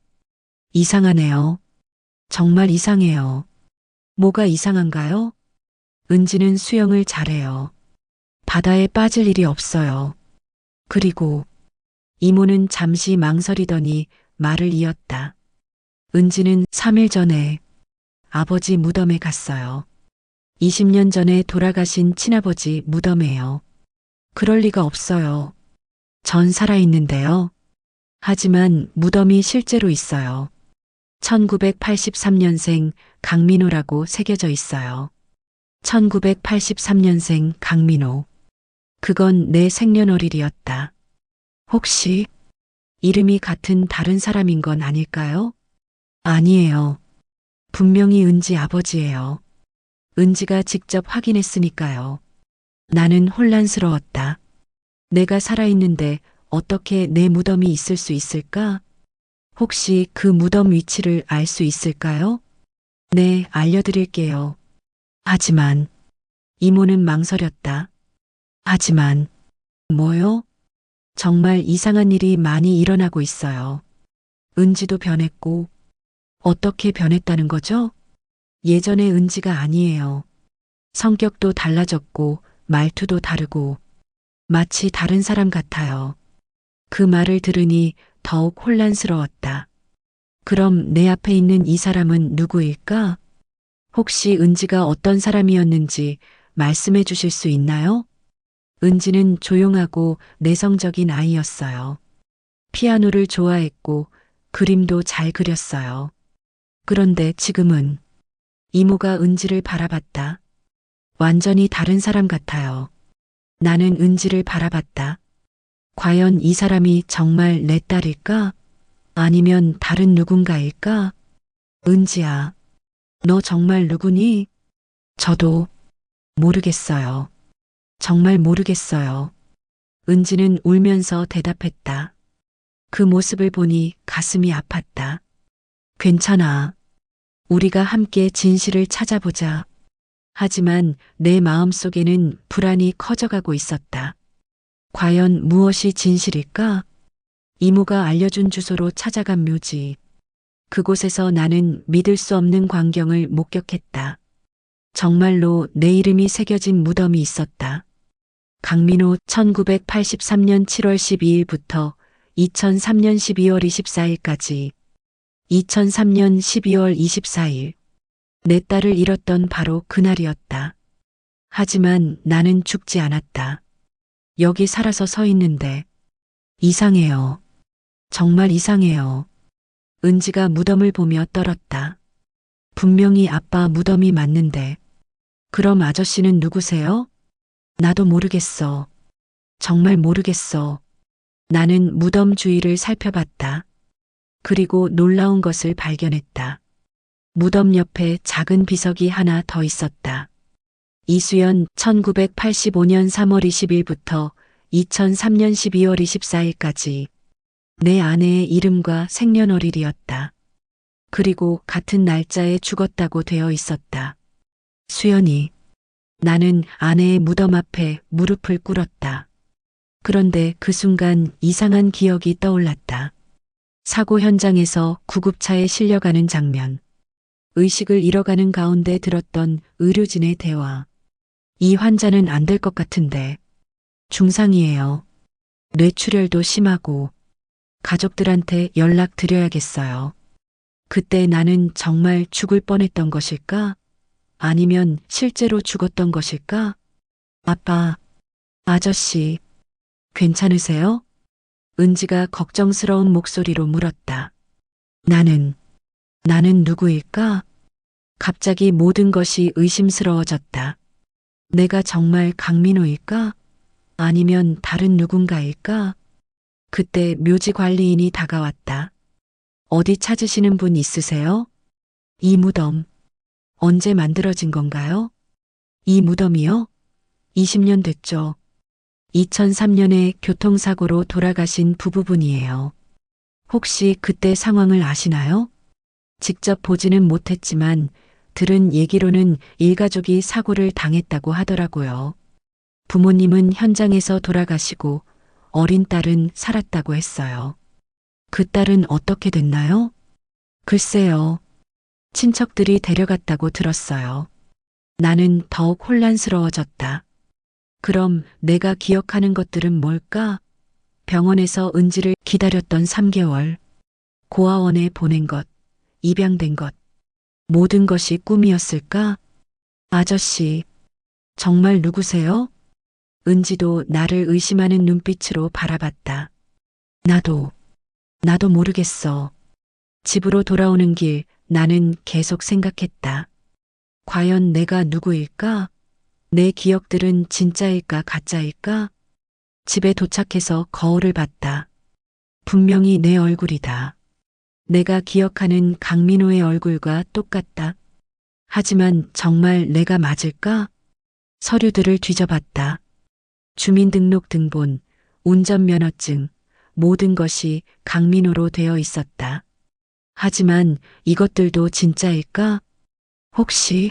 이상하네요. 정말 이상해요. 뭐가 이상한가요? 은지는 수영을 잘해요. 바다에 빠질 일이 없어요. 그리고 이모는 잠시 망설이더니 말을 이었다. 은지는 3일 전에 아버지 무덤에 갔어요. 20년 전에 돌아가신 친아버지 무덤에요. 그럴 리가 없어요. 전 살아있는데요. 하지만 무덤이 실제로 있어요. 1983년생 강민호라고 새겨져 있어요. 1983년생 강민호. 그건 내 생년월일이었다. 혹시 이름이 같은 다른 사람인 건 아닐까요? 아니에요. 분명히 은지 아버지예요. 은지가 직접 확인했으니까요. 나는 혼란스러웠다. 내가 살아있는데 어떻게 내 무덤이 있을 수 있을까? 혹시 그 무덤 위치를 알 수 있을까요? 네, 알려드릴게요. 하지만 이모는 망설였다. 하지만 뭐요? 정말 이상한 일이 많이 일어나고 있어요. 은지도 변했고 어떻게 변했다는 거죠? 예전의 은지가 아니에요. 성격도 달라졌고 말투도 다르고 마치 다른 사람 같아요. 그 말을 들으니 더욱 혼란스러웠다. 그럼 내 앞에 있는 이 사람은 누구일까? 혹시 은지가 어떤 사람이었는지 말씀해 주실 수 있나요? 은지는 조용하고 내성적인 아이였어요. 피아노를 좋아했고 그림도 잘 그렸어요. 그런데 지금은 이모가 은지를 바라봤다. 완전히 다른 사람 같아요. 나는 은지를 바라봤다. 과연 이 사람이 정말 내 딸일까? 아니면 다른 누군가일까? 은지야, 너 정말 누구니? 저도 모르겠어요. 정말 모르겠어요. 은지는 울면서 대답했다. 그 모습을 보니 가슴이 아팠다. 괜찮아. 우리가 함께 진실을 찾아보자. 하지만 내 마음속에는 불안이 커져가고 있었다. 과연 무엇이 진실일까? 이모가 알려준 주소로 찾아간 묘지. 그곳에서 나는 믿을 수 없는 광경을 목격했다. 정말로 내 이름이 새겨진 무덤이 있었다. 강민호 1983년 7월 12일부터 2003년 12월 24일까지 2003년 12월 24일 내 딸을 잃었던 바로 그날이었다. 하지만 나는 죽지 않았다. 여기 살아서 서 있는데 이상해요. 정말 이상해요. 은지가 무덤을 보며 떨었다. 분명히 아빠 무덤이 맞는데 그럼 아저씨는 누구세요? 나도 모르겠어. 정말 모르겠어. 나는 무덤 주위를 살펴봤다. 그리고 놀라운 것을 발견했다. 무덤 옆에 작은 비석이 하나 더 있었다. 이수연 1985년 3월 20일부터 2003년 12월 24일까지 내 아내의 이름과 생년월일이었다. 그리고 같은 날짜에 죽었다고 되어 있었다. 수연이. 나는 아내의 무덤 앞에 무릎을 꿇었다. 그런데 그 순간 이상한 기억이 떠올랐다. 사고 현장에서 구급차에 실려가는 장면. 의식을 잃어가는 가운데 들었던 의료진의 대화. 이 환자는 안 될 것 같은데. 중상이에요. 뇌출혈도 심하고 가족들한테 연락드려야겠어요. 그때 나는 정말 죽을 뻔했던 것일까? 아니면 실제로 죽었던 것일까? 아빠, 아저씨, 괜찮으세요? 은지가 걱정스러운 목소리로 물었다. 나는 누구일까? 갑자기 모든 것이 의심스러워졌다. 내가 정말 강민호일까? 아니면 다른 누군가일까? 그때 묘지 관리인이 다가왔다. 어디 찾으시는 분 있으세요? 이 무덤, 언제 만들어진 건가요? 이 무덤이요? 20년 됐죠. 2003년에 교통사고로 돌아가신 부부분이에요. 혹시 그때 상황을 아시나요? 직접 보지는 못했지만 들은 얘기로는 일가족이 사고를 당했다고 하더라고요. 부모님은 현장에서 돌아가시고 어린 딸은 살았다고 했어요. 그 딸은 어떻게 됐나요? 글쎄요. 친척들이 데려갔다고 들었어요. 나는 더욱 혼란스러워졌다. 그럼 내가 기억하는 것들은 뭘까? 병원에서 은지를 기다렸던 3개월, 고아원에 보낸 것, 입양된 것, 모든 것이 꿈이었을까? 아저씨, 정말 누구세요? 은지도 나를 의심하는 눈빛으로 바라봤다. 나도 모르겠어. 집으로 돌아오는 길 나는 계속 생각했다. 과연 내가 누구일까? 내 기억들은 진짜일까 가짜일까? 집에 도착해서 거울을 봤다. 분명히 내 얼굴이다. 내가 기억하는 강민호의 얼굴과 똑같다. 하지만 정말 내가 맞을까? 서류들을 뒤져봤다. 주민등록 등본, 운전면허증, 모든 것이 강민호로 되어 있었다. 하지만 이것들도 진짜일까? 혹시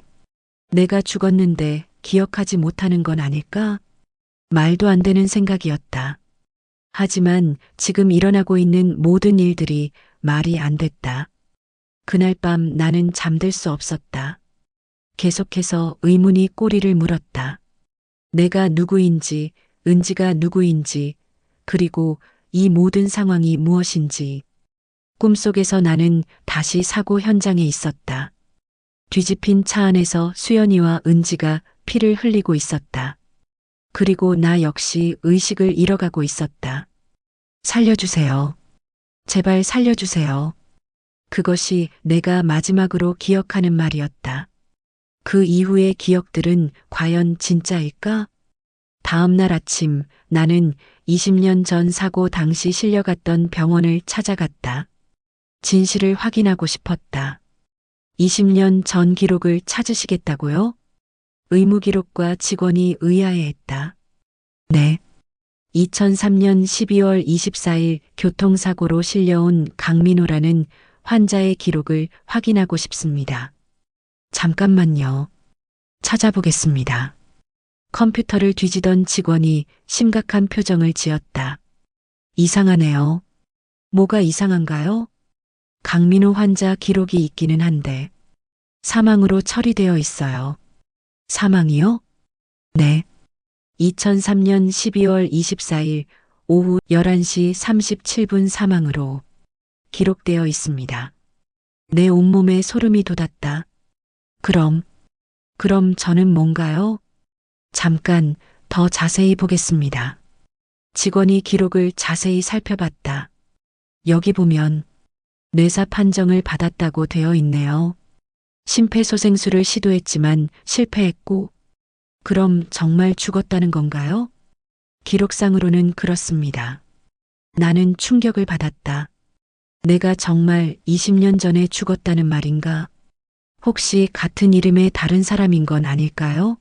내가 죽었는데 기억하지 못하는 건 아닐까? 말도 안 되는 생각이었다. 하지만 지금 일어나고 있는 모든 일들이 말이 안 됐다. 그날 밤 나는 잠들 수 없었다. 계속해서 의문이 꼬리를 물었다. 내가 누구인지, 은지가 누구인지, 그리고 이 모든 상황이 무엇인지. 꿈속에서 나는 다시 사고 현장에 있었다. 뒤집힌 차 안에서 수연이와 은지가 피를 흘리고 있었다. 그리고 나 역시 의식을 잃어가고 있었다. 살려주세요. 제발 살려주세요. 그것이 내가 마지막으로 기억하는 말이었다. 그 이후의 기억들은 과연 진짜일까? 다음 날 아침 나는 20년 전 사고 당시 실려갔던 병원을 찾아갔다. 진실을 확인하고 싶었다. 20년 전 기록을 찾으시겠다고요? 의무 기록과 직원이 의아해했다. 네. 2003년 12월 24일 교통사고로 실려온 강민호라는 환자의 기록을 확인하고 싶습니다. 잠깐만요. 찾아보겠습니다. 컴퓨터를 뒤지던 직원이 심각한 표정을 지었다. 이상하네요. 뭐가 이상한가요? 강민호 환자 기록이 있기는 한데 사망으로 처리되어 있어요. 사망이요? 네. 2003년 12월 24일 오후 11시 37분 사망으로 기록되어 있습니다. 내 온몸에 소름이 돋았다. 그럼 저는 뭔가요? 잠깐 더 자세히 보겠습니다. 직원이 기록을 자세히 살펴봤다. 여기 보면 뇌사 판정을 받았다고 되어 있네요. 심폐소생술을 시도했지만 실패했고, 그럼 정말 죽었다는 건가요? 기록상으로는 그렇습니다. 나는 충격을 받았다. 내가 정말 20년 전에 죽었다는 말인가? 혹시 같은 이름의 다른 사람인 건 아닐까요?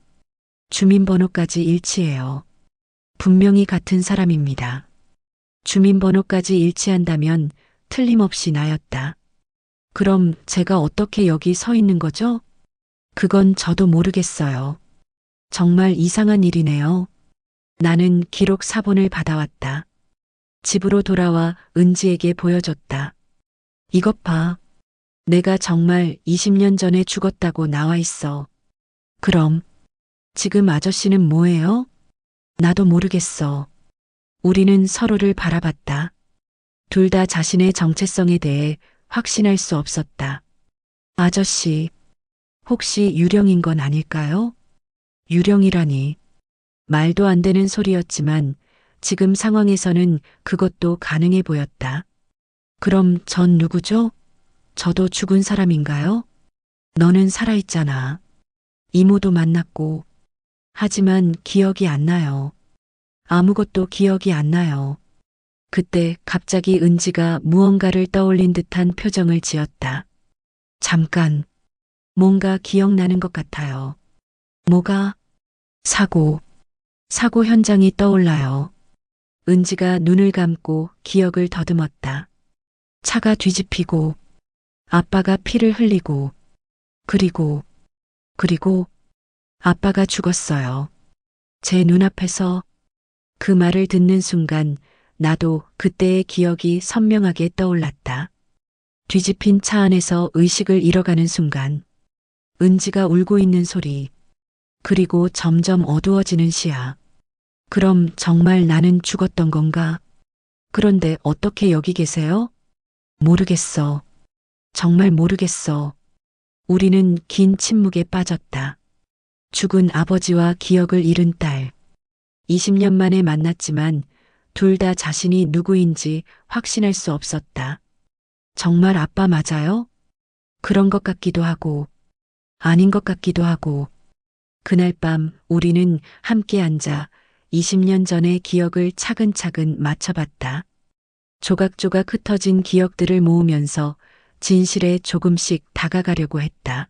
주민번호까지 일치해요. 분명히 같은 사람입니다. 주민번호까지 일치한다면 틀림없이 나였다. 그럼 제가 어떻게 여기 서 있는 거죠? 그건 저도 모르겠어요. 정말 이상한 일이네요. 나는 기록 사본을 받아왔다. 집으로 돌아와 은지에게 보여줬다. 이것 봐. 내가 정말 20년 전에 죽었다고 나와 있어. 그럼 지금 아저씨는 뭐예요? 나도 모르겠어. 우리는 서로를 바라봤다. 둘 다 자신의 정체성에 대해 확신할 수 없었다. 아저씨, 혹시 유령인 건 아닐까요? 유령이라니. 말도 안 되는 소리였지만 지금 상황에서는 그것도 가능해 보였다. 그럼 전 누구죠? 저도 죽은 사람인가요? 너는 살아있잖아. 이모도 만났고. 하지만 기억이 안 나요. 아무것도 기억이 안 나요. 그때 갑자기 은지가 무언가를 떠올린 듯한 표정을 지었다. 잠깐, 뭔가 기억나는 것 같아요. 뭐가? 사고 현장이 떠올라요. 은지가 눈을 감고 기억을 더듬었다. 차가 뒤집히고, 아빠가 피를 흘리고, 그리고 아빠가 죽었어요. 제 눈앞에서. 그 말을 듣는 순간 나도 그때의 기억이 선명하게 떠올랐다. 뒤집힌 차 안에서 의식을 잃어가는 순간, 은지가 울고 있는 소리, 그리고 점점 어두워지는 시야. 그럼 정말 나는 죽었던 건가? 그런데 어떻게 여기 계세요? 모르겠어. 정말 모르겠어. 우리는 긴 침묵에 빠졌다. 죽은 아버지와 기억을 잃은 딸. 20년 만에 만났지만 둘 다 자신이 누구인지 확신할 수 없었다. 정말 아빠 맞아요? 그런 것 같기도 하고, 아닌 것 같기도 하고. 그날 밤 우리는 함께 앉아 20년 전의 기억을 차근차근 맞춰봤다. 조각조각 흩어진 기억들을 모으면서 진실에 조금씩 다가가려고 했다.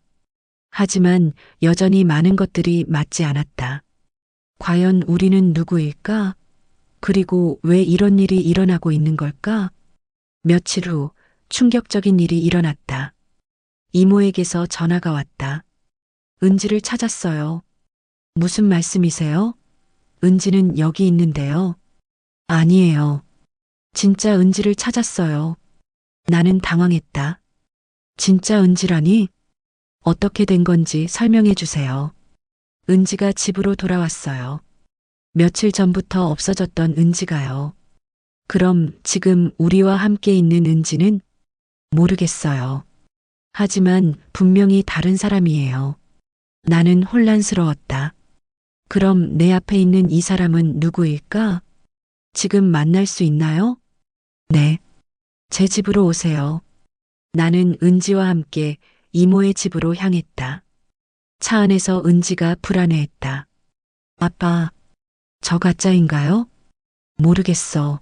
하지만 여전히 많은 것들이 맞지 않았다. 과연 우리는 누구일까? 그리고 왜 이런 일이 일어나고 있는 걸까? 며칠 후 충격적인 일이 일어났다. 이모에게서 전화가 왔다. 은지를 찾았어요. 무슨 말씀이세요? 은지는 여기 있는데요. 아니에요. 진짜 은지를 찾았어요. 나는 당황했다. 진짜 은지라니? 어떻게 된 건지 설명해 주세요. 은지가 집으로 돌아왔어요. 며칠 전부터 없어졌던 은지가요. 그럼 지금 우리와 함께 있는 은지는? 모르겠어요. 하지만 분명히 다른 사람이에요. 나는 혼란스러웠다. 그럼 내 앞에 있는 이 사람은 누구일까? 지금 만날 수 있나요? 네. 제 집으로 오세요. 나는 은지와 함께 이모의 집으로 향했다. 차 안에서 은지가 불안해했다. 아빠, 저 가짜인가요? 모르겠어.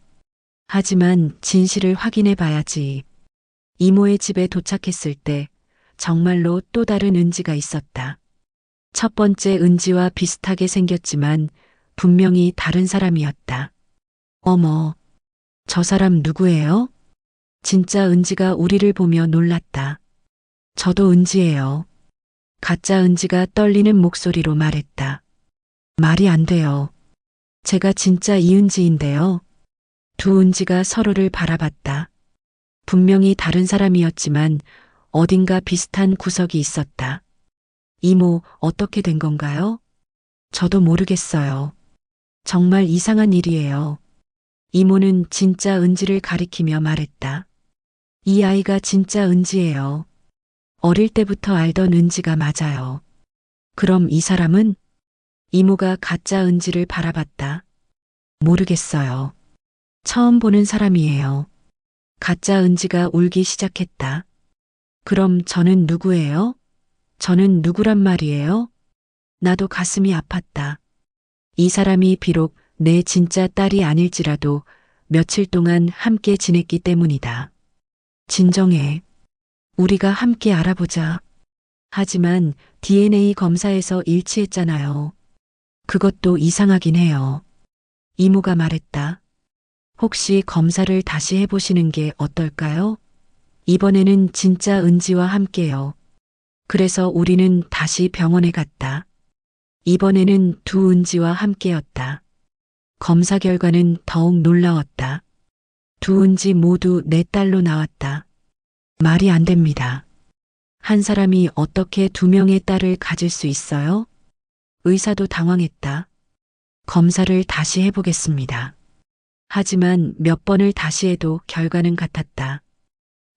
하지만 진실을 확인해 봐야지. 이모의 집에 도착했을 때 정말로 또 다른 은지가 있었다. 첫 번째 은지와 비슷하게 생겼지만 분명히 다른 사람이었다. 어머, 저 사람 누구예요? 진짜 은지가 우리를 보며 놀랐다. 저도 은지예요. 가짜 은지가 떨리는 목소리로 말했다. 말이 안 돼요. 제가 진짜 이은지인데요. 두 은지가 서로를 바라봤다. 분명히 다른 사람이었지만 어딘가 비슷한 구석이 있었다. 이모, 어떻게 된 건가요? 저도 모르겠어요. 정말 이상한 일이에요. 이모는 진짜 은지를 가리키며 말했다. 이 아이가 진짜 은지예요. 어릴 때부터 알던 은지가 맞아요. 그럼 이 사람은? 이모가 가짜 은지를 바라봤다. 모르겠어요. 처음 보는 사람이에요. 가짜 은지가 울기 시작했다. 그럼 저는 누구예요? 저는 누구란 말이에요? 나도 가슴이 아팠다. 이 사람이 비록 내 진짜 딸이 아닐지라도 며칠 동안 함께 지냈기 때문이다. 진정해. 우리가 함께 알아보자. 하지만 DNA 검사에서 일치했잖아요. 그것도 이상하긴 해요. 이모가 말했다. 혹시 검사를 다시 해보시는 게 어떨까요? 이번에는 진짜 은지와 함께요. 그래서 우리는 다시 병원에 갔다. 이번에는 두 은지와 함께였다. 검사 결과는 더욱 놀라웠다. 두 은지 모두 내 딸로 나왔다. 말이 안 됩니다. 한 사람이 어떻게 두 명의 딸을 가질 수 있어요? 의사도 당황했다. 검사를 다시 해보겠습니다. 하지만 몇 번을 다시 해도 결과는 같았다.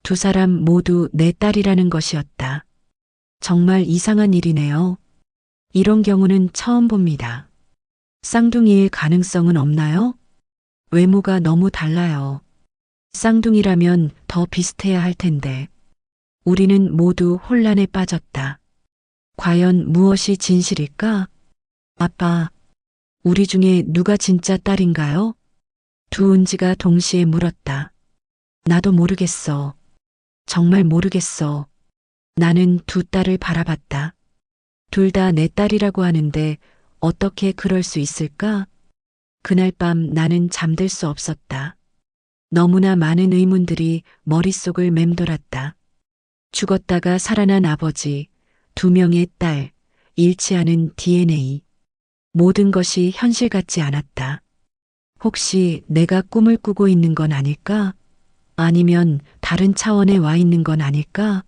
두 사람 모두 내 딸이라는 것이었다. 정말 이상한 일이네요. 이런 경우는 처음 봅니다. 쌍둥이일 가능성은 없나요? 외모가 너무 달라요. 쌍둥이라면 더 비슷해야 할 텐데. 우리는 모두 혼란에 빠졌다. 과연 무엇이 진실일까? 아빠, 우리 중에 누가 진짜 딸인가요? 두 은지가 동시에 물었다. 나도 모르겠어. 정말 모르겠어. 나는 두 딸을 바라봤다. 둘 다 내 딸이라고 하는데 어떻게 그럴 수 있을까? 그날 밤 나는 잠들 수 없었다. 너무나 많은 의문들이 머릿속을 맴돌았다. 죽었다가 살아난 아버지, 두 명의 딸, 일치하는 DNA. 모든 것이 현실 같지 않았다. 혹시 내가 꿈을 꾸고 있는 건 아닐까? 아니면 다른 차원에 와 있는 건 아닐까?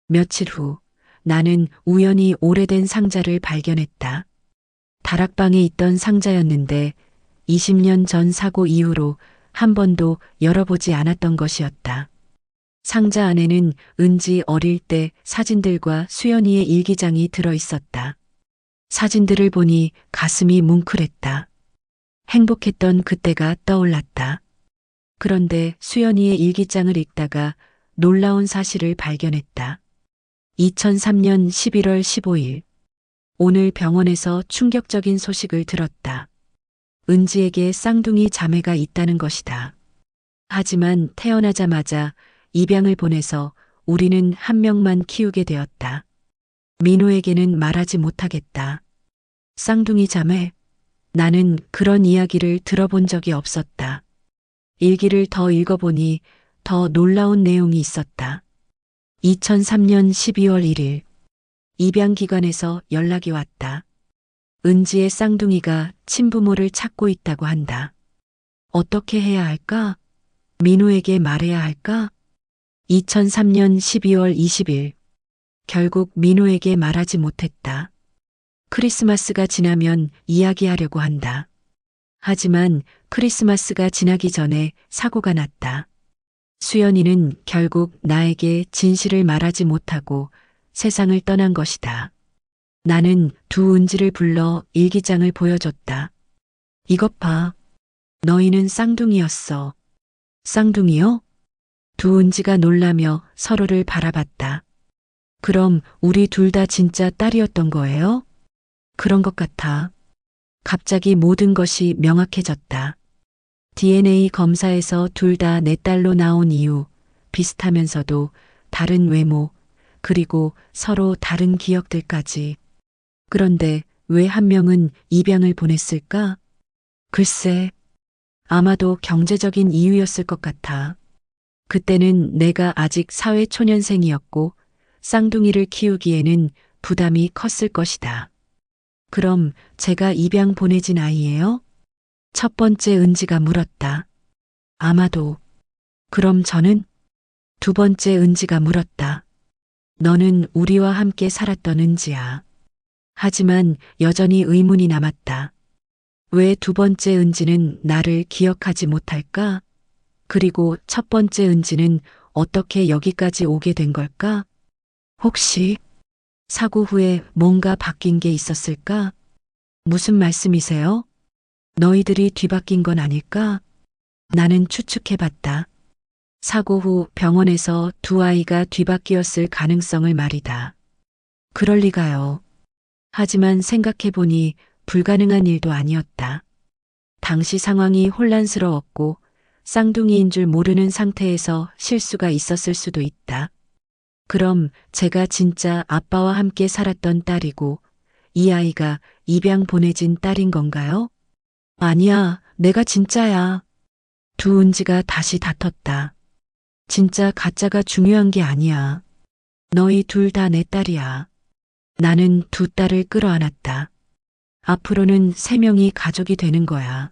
며칠 후 나는 우연히 오래된 상자를 발견했다. 다락방에 있던 상자였는데 20년 전 사고 이후로 한 번도 열어보지 않았던 것이었다. 상자 안에는 은지 어릴 때 사진들과 수연이의 일기장이 들어 있었다. 사진들을 보니 가슴이 뭉클했다. 행복했던 그때가 떠올랐다. 그런데 수연이의 일기장을 읽다가 놀라운 사실을 발견했다. 2003년 11월 15일. 오늘 병원에서 충격적인 소식을 들었다. 은지에게 쌍둥이 자매가 있다는 것이다. 하지만 태어나자마자 입양을 보내서 우리는 한 명만 키우게 되었다. 민호에게는 말하지 못하겠다. 쌍둥이 자매? 나는 그런 이야기를 들어본 적이 없었다. 일기를 더 읽어보니 더 놀라운 내용이 있었다. 2003년 12월 1일, 입양기관에서 연락이 왔다. 은지의 쌍둥이가 친부모를 찾고 있다고 한다. 어떻게 해야 할까? 민호에게 말해야 할까? 2003년 12월 20일, 결국 민호에게 말하지 못했다. 크리스마스가 지나면 이야기하려고 한다. 하지만 크리스마스가 지나기 전에 사고가 났다. 수연이는 결국 나에게 진실을 말하지 못하고 세상을 떠난 것이다. 나는 두 은지를 불러 일기장을 보여줬다. 이것 봐. 너희는 쌍둥이였어. 쌍둥이요? 두 은지가 놀라며 서로를 바라봤다. 그럼 우리 둘 다 진짜 딸이었던 거예요? 그런 것 같아. 갑자기 모든 것이 명확해졌다. DNA 검사에서 둘 다 내 딸로 나온 이유, 비슷하면서도 다른 외모, 그리고 서로 다른 기억들까지. 그런데 왜 한 명은 입양을 보냈을까? 글쎄, 아마도 경제적인 이유였을 것 같아. 그때는 내가 아직 사회초년생이었고 쌍둥이를 키우기에는 부담이 컸을 것이다. 그럼 제가 입양 보내진 아이예요? 첫 번째 은지가 물었다. 아마도. 그럼 저는? 두 번째 은지가 물었다. 너는 우리와 함께 살았던 은지야. 하지만 여전히 의문이 남았다. 왜 두 번째 은지는 나를 기억하지 못할까? 그리고 첫 번째 은지는 어떻게 여기까지 오게 된 걸까? 혹시 사고 후에 뭔가 바뀐 게 있었을까? 무슨 말씀이세요? 너희들이 뒤바뀐 건 아닐까? 나는 추측해봤다. 사고 후 병원에서 두 아이가 뒤바뀌었을 가능성을 말이다. 그럴 리가요. 하지만 생각해보니 불가능한 일도 아니었다. 당시 상황이 혼란스러웠고 쌍둥이인 줄 모르는 상태에서 실수가 있었을 수도 있다. 그럼 제가 진짜 아빠와 함께 살았던 딸이고 이 아이가 입양 보내진 딸인 건가요? 아니야, 내가 진짜야. 두 은지가 다시 다퉜다. 진짜 가짜가 중요한 게 아니야. 너희 둘 다 내 딸이야. 나는 두 딸을 끌어안았다. 앞으로는 세 명이 가족이 되는 거야.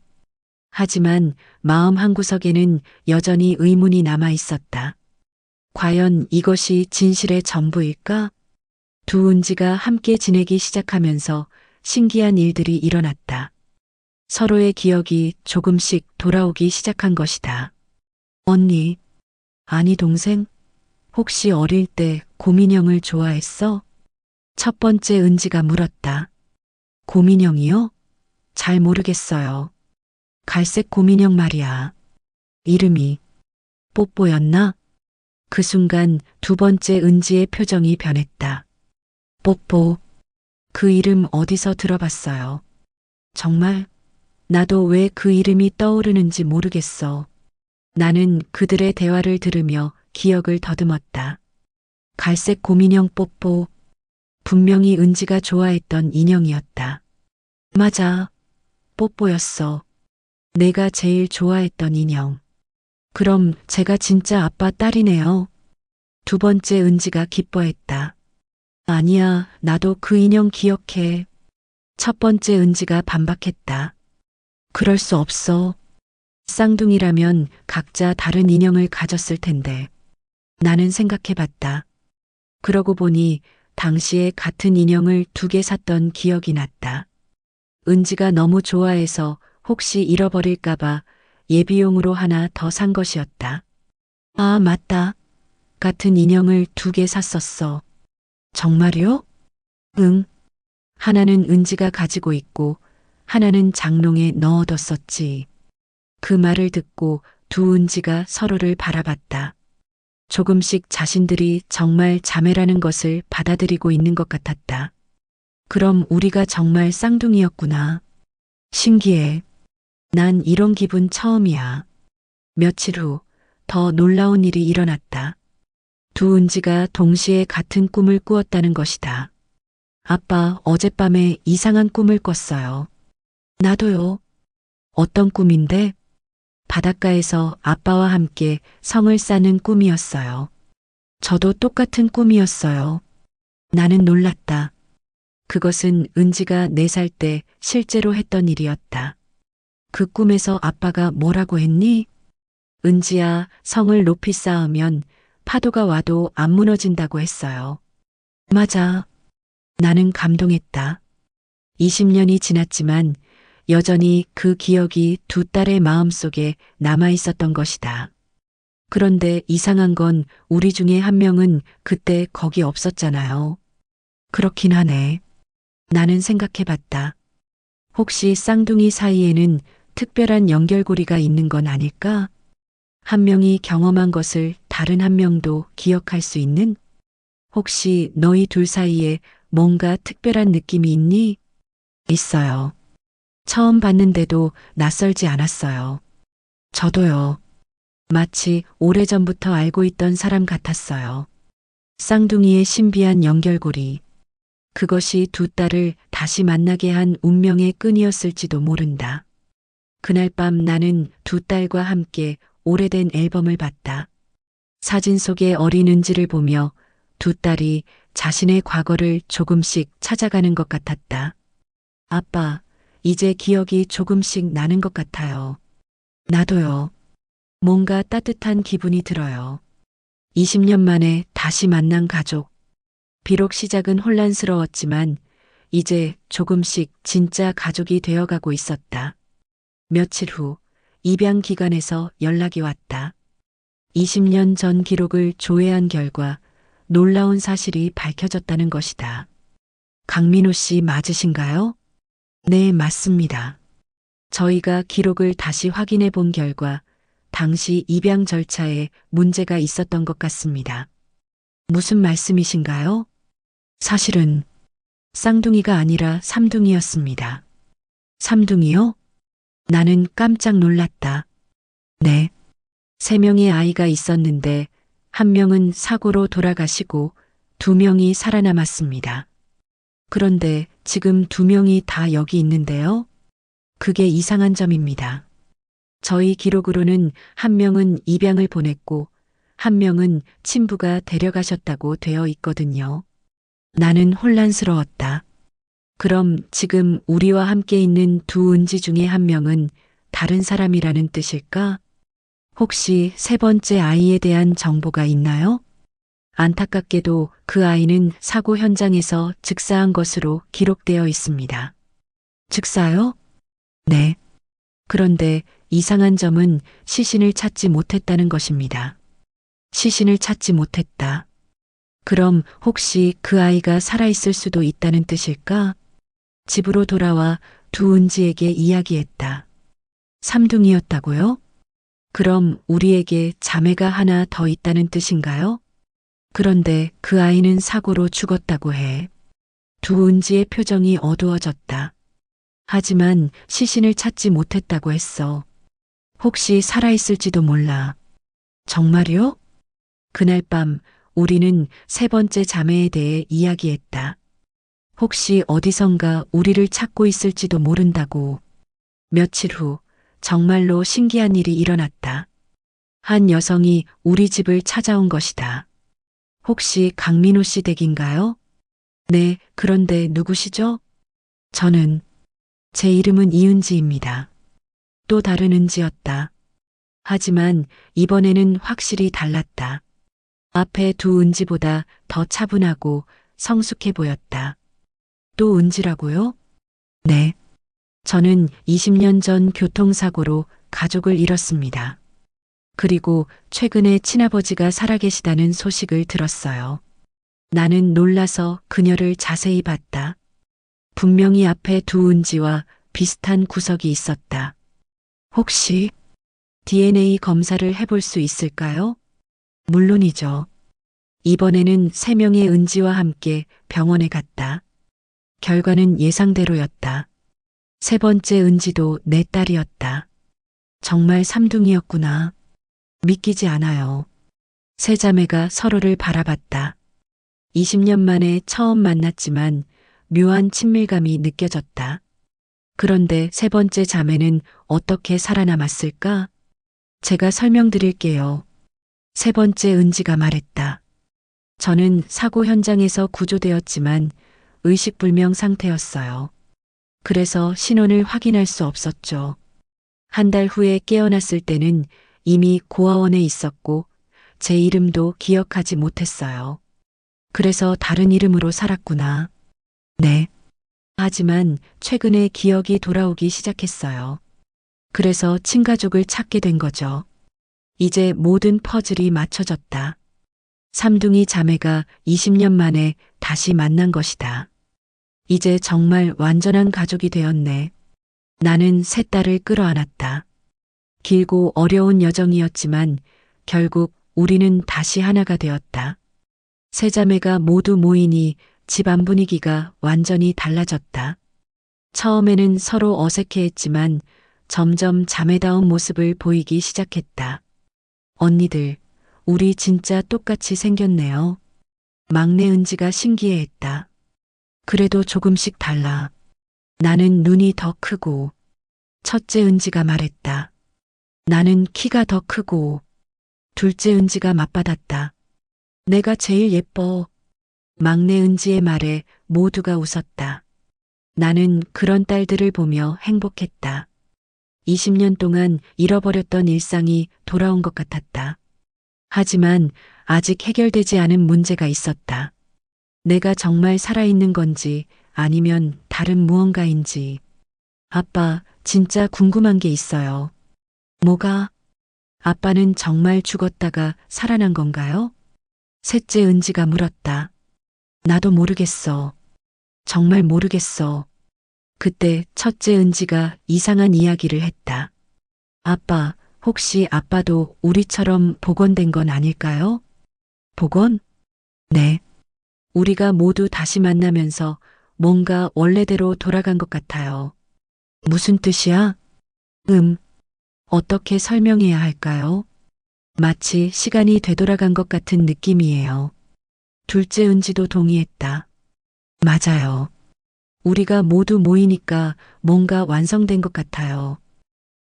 하지만 마음 한구석에는 여전히 의문이 남아 있었다. 과연 이것이 진실의 전부일까? 두 은지가 함께 지내기 시작하면서 신기한 일들이 일어났다. 서로의 기억이 조금씩 돌아오기 시작한 것이다. 언니, 아니 동생, 혹시 어릴 때 고민형을 좋아했어? 첫 번째 은지가 물었다. 고민형이요? 잘 모르겠어요. 갈색 고민형 말이야. 이름이 뽀뽀였나? 그 순간 두 번째 은지의 표정이 변했다. 뽀뽀. 그 이름 어디서 들어봤어요? 정말? 나도 왜 그 이름이 떠오르는지 모르겠어. 나는 그들의 대화를 들으며 기억을 더듬었다. 갈색 고민형 뽀뽀. 분명히 은지가 좋아했던 인형이었다. 맞아. 뽀뽀였어. 내가 제일 좋아했던 인형. 그럼 제가 진짜 아빠 딸이네요. 두 번째 은지가 기뻐했다. 아니야, 나도 그 인형 기억해. 첫 번째 은지가 반박했다. 그럴 수 없어. 쌍둥이라면 각자 다른 인형을 가졌을 텐데. 나는 생각해봤다. 그러고 보니 당시에 같은 인형을 두 개 샀던 기억이 났다. 은지가 너무 좋아해서 혹시 잃어버릴까봐 예비용으로 하나 더 산 것이었다. 아, 맞다. 같은 인형을 두 개 샀었어. 정말요? 응. 하나는 은지가 가지고 있고 하나는 장롱에 넣어뒀었지. 그 말을 듣고 두 은지가 서로를 바라봤다. 조금씩 자신들이 정말 자매라는 것을 받아들이고 있는 것 같았다. 그럼 우리가 정말 쌍둥이였구나. 신기해. 난 이런 기분 처음이야. 며칠 후 더 놀라운 일이 일어났다. 두 은지가 동시에 같은 꿈을 꾸었다는 것이다. 아빠, 어젯밤에 이상한 꿈을 꿨어요. 나도요. 어떤 꿈인데? 바닷가에서 아빠와 함께 성을 쌓는 꿈이었어요. 저도 똑같은 꿈이었어요. 나는 놀랐다. 그것은 은지가 4살 때 실제로 했던 일이었다. 그 꿈에서 아빠가 뭐라고 했니? 은지야, 성을 높이 쌓으면 파도가 와도 안 무너진다고 했어요. 맞아. 나는 감동했다. 20년이 지났지만 여전히 그 기억이 두 딸의 마음속에 남아 있었던 것이다. 그런데 이상한 건 우리 중에 한 명은 그때 거기 없었잖아요. 그렇긴 하네. 나는 생각해 봤다. 혹시 쌍둥이 사이에는 특별한 연결고리가 있는 건 아닐까? 한 명이 경험한 것을 다른 한 명도 기억할 수 있는? 혹시 너희 둘 사이에 뭔가 특별한 느낌이 있니? 있어요. 처음 봤는데도 낯설지 않았어요. 저도요. 마치 오래전부터 알고 있던 사람 같았어요. 쌍둥이의 신비한 연결고리. 그것이 두 딸을 다시 만나게 한 운명의 끈이었을지도 모른다. 그날 밤 나는 두 딸과 함께 오래된 앨범을 봤다. 사진 속의 어린 은지를 보며 두 딸이 자신의 과거를 조금씩 찾아가는 것 같았다. 아빠, 이제 기억이 조금씩 나는 것 같아요. 나도요. 뭔가 따뜻한 기분이 들어요. 20년 만에 다시 만난 가족. 비록 시작은 혼란스러웠지만 이제 조금씩 진짜 가족이 되어가고 있었다. 며칠 후 입양 기관에서 연락이 왔다. 20년 전 기록을 조회한 결과 놀라운 사실이 밝혀졌다는 것이다. 강민호 씨 맞으신가요? 네, 맞습니다. 저희가 기록을 다시 확인해 본 결과 당시 입양 절차에 문제가 있었던 것 같습니다. 무슨 말씀이신가요? 사실은 쌍둥이가 아니라 삼둥이였습니다. 삼둥이요? 나는 깜짝 놀랐다. 네. 3명의 아이가 있었는데 1명은 사고로 돌아가시고 2명이 살아남았습니다. 그런데 지금 2명이 다 여기 있는데요. 그게 이상한 점입니다. 저희 기록으로는 1명은 입양을 보냈고 1명은 친부가 데려가셨다고 되어 있거든요. 나는 혼란스러웠다. 그럼 지금 우리와 함께 있는 두 은지 중에 1명은 다른 사람이라는 뜻일까? 혹시 3번째 아이에 대한 정보가 있나요? 안타깝게도 그 아이는 사고 현장에서 즉사한 것으로 기록되어 있습니다. 즉사요? 네. 그런데 이상한 점은 시신을 찾지 못했다는 것입니다. 시신을 찾지 못했다. 그럼 혹시 그 아이가 살아있을 수도 있다는 뜻일까? 집으로 돌아와 두 은지에게 이야기했다. 삼둥이였다고요? 그럼 우리에게 자매가 하나 더 있다는 뜻인가요? 그런데 그 아이는 사고로 죽었다고 해. 두 은지의 표정이 어두워졌다. 하지만 시신을 찾지 못했다고 했어. 혹시 살아있을지도 몰라. 정말요? 그날 밤 우리는 3번째 자매에 대해 이야기했다. 혹시 어디선가 우리를 찾고 있을지도 모른다고. 며칠 후 정말로 신기한 일이 일어났다. 한 여성이 우리 집을 찾아온 것이다. 혹시 강민호 씨 댁인가요? 네, 그런데 누구시죠? 저는, 제 이름은 이은지입니다. 또 다른 은지였다. 하지만 이번에는 확실히 달랐다. 앞에 두 은지보다 더 차분하고 성숙해 보였다. 또 은지라고요? 네. 저는 20년 전 교통사고로 가족을 잃었습니다. 그리고 최근에 친아버지가 살아계시다는 소식을 들었어요. 나는 놀라서 그녀를 자세히 봤다. 분명히 앞에 두 은지와 비슷한 구석이 있었다. 혹시 DNA 검사를 해볼 수 있을까요? 물론이죠. 이번에는 3명의 은지와 함께 병원에 갔다. 결과는 예상대로였다. 3번째 은지도 내 딸이었다. 정말 삼둥이였구나. 믿기지 않아요. 세 자매가 서로를 바라봤다. 20년 만에 처음 만났지만 묘한 친밀감이 느껴졌다. 그런데 3번째 자매는 어떻게 살아남았을까? 제가 설명드릴게요. 세 번째 은지가 말했다. 저는 사고 현장에서 구조되었지만 의식불명 상태였어요. 그래서 신원을 확인할 수 없었죠. 한 달 후에 깨어났을 때는 이미 고아원에 있었고 제 이름도 기억하지 못했어요. 그래서 다른 이름으로 살았구나. 네. 하지만 최근에 기억이 돌아오기 시작했어요. 그래서 친가족을 찾게 된 거죠. 이제 모든 퍼즐이 맞춰졌다. 삼둥이 자매가 20년 만에 다시 만난 것이다. 이제 정말 완전한 가족이 되었네. 나는 세 딸을 끌어안았다. 길고 어려운 여정이었지만 결국 우리는 다시 하나가 되었다. 세 자매가 모두 모이니 집안 분위기가 완전히 달라졌다. 처음에는 서로 어색해했지만 점점 자매다운 모습을 보이기 시작했다. 언니들, 우리 진짜 똑같이 생겼네요. 막내 은지가 신기해했다. 그래도 조금씩 달라. 나는 눈이 더 크고, 첫째 은지가 말했다. 나는 키가 더 크고, 둘째 은지가 맞받았다. 내가 제일 예뻐. 막내 은지의 말에 모두가 웃었다. 나는 그런 딸들을 보며 행복했다. 20년 동안 잃어버렸던 일상이 돌아온 것 같았다. 하지만 아직 해결되지 않은 문제가 있었다. 내가 정말 살아있는 건지 아니면 다른 무언가인지. 아빠, 진짜 궁금한 게 있어요. 뭐가? 아빠는 정말 죽었다가 살아난 건가요? 셋째 은지가 물었다. 나도 모르겠어. 정말 모르겠어. 그때 첫째 은지가 이상한 이야기를 했다. 아빠, 혹시 아빠도 우리처럼 복원된 건 아닐까요? 복원? 네. 우리가 모두 다시 만나면서 뭔가 원래대로 돌아간 것 같아요. 무슨 뜻이야? 어떻게 설명해야 할까요? 마치 시간이 되돌아간 것 같은 느낌이에요. 둘째 은지도 동의했다. 맞아요. 우리가 모두 모이니까 뭔가 완성된 것 같아요.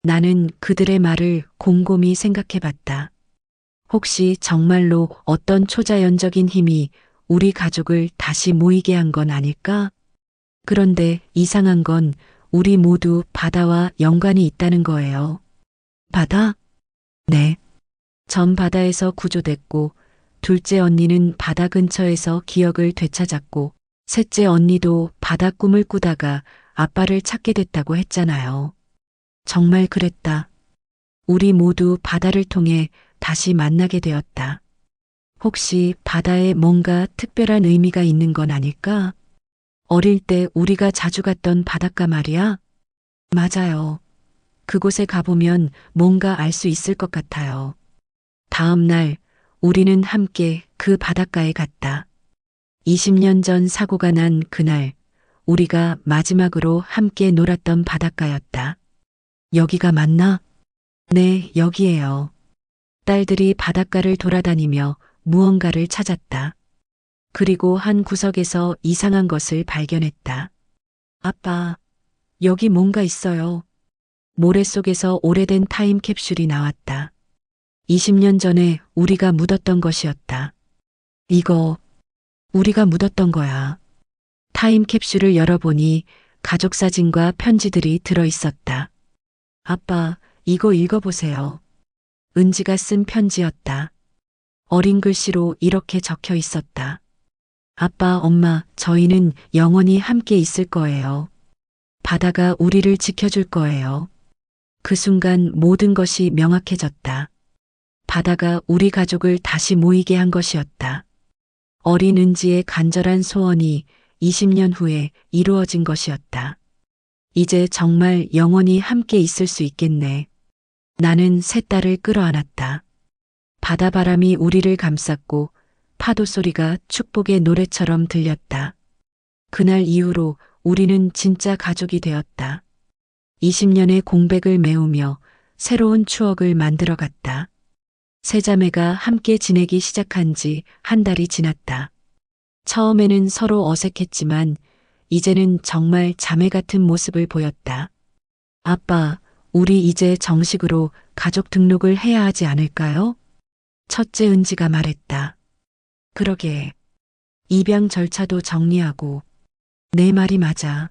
나는 그들의 말을 곰곰이 생각해 봤다. 혹시 정말로 어떤 초자연적인 힘이 우리 가족을 다시 모이게 한 건 아닐까? 그런데 이상한 건 우리 모두 바다와 연관이 있다는 거예요. 바다? 네. 전 바다에서 구조됐고, 둘째 언니는 바다 근처에서 기억을 되찾았고, 셋째 언니도 바다 꿈을 꾸다가 아빠를 찾게 됐다고 했잖아요. 정말 그랬다. 우리 모두 바다를 통해 다시 만나게 되었다. 혹시 바다에 뭔가 특별한 의미가 있는 건 아닐까? 어릴 때 우리가 자주 갔던 바닷가 말이야? 맞아요. 그곳에 가보면 뭔가 알 수 있을 것 같아요. 다음 날 우리는 함께 그 바닷가에 갔다. 20년 전 사고가 난 그날 우리가 마지막으로 함께 놀았던 바닷가였다. 여기가 맞나? 네, 여기에요. 딸들이 바닷가를 돌아다니며 무언가를 찾았다. 그리고 한 구석에서 이상한 것을 발견했다. 아빠, 여기 뭔가 있어요. 모래 속에서 오래된 타임캡슐이 나왔다. 20년 전에 우리가 묻었던 것이었다. 이거 우리가 묻었던 거야. 타임캡슐을 열어보니 가족 사진과 편지들이 들어 있었다. 아빠, 이거 읽어보세요. 은지가 쓴 편지였다. 어린 글씨로 이렇게 적혀 있었다. 아빠, 엄마, 저희는 영원히 함께 있을 거예요. 바다가 우리를 지켜줄 거예요. 그 순간 모든 것이 명확해졌다. 바다가 우리 가족을 다시 모이게 한 것이었다. 어린 은지의 간절한 소원이 20년 후에 이루어진 것이었다. 이제 정말 영원히 함께 있을 수 있겠네. 나는 세 딸을 끌어안았다. 바다바람이 우리를 감쌌고 파도 소리가 축복의 노래처럼 들렸다. 그날 이후로 우리는 진짜 가족이 되었다. 20년의 공백을 메우며 새로운 추억을 만들어갔다. 세 자매가 함께 지내기 시작한 지 한 달이 지났다. 처음에는 서로 어색했지만 이제는 정말 자매 같은 모습을 보였다. 아빠, 우리 이제 정식으로 가족 등록을 해야 하지 않을까요? 첫째 은지가 말했다. 그러게. 입양 절차도 정리하고. 내 말이 맞아.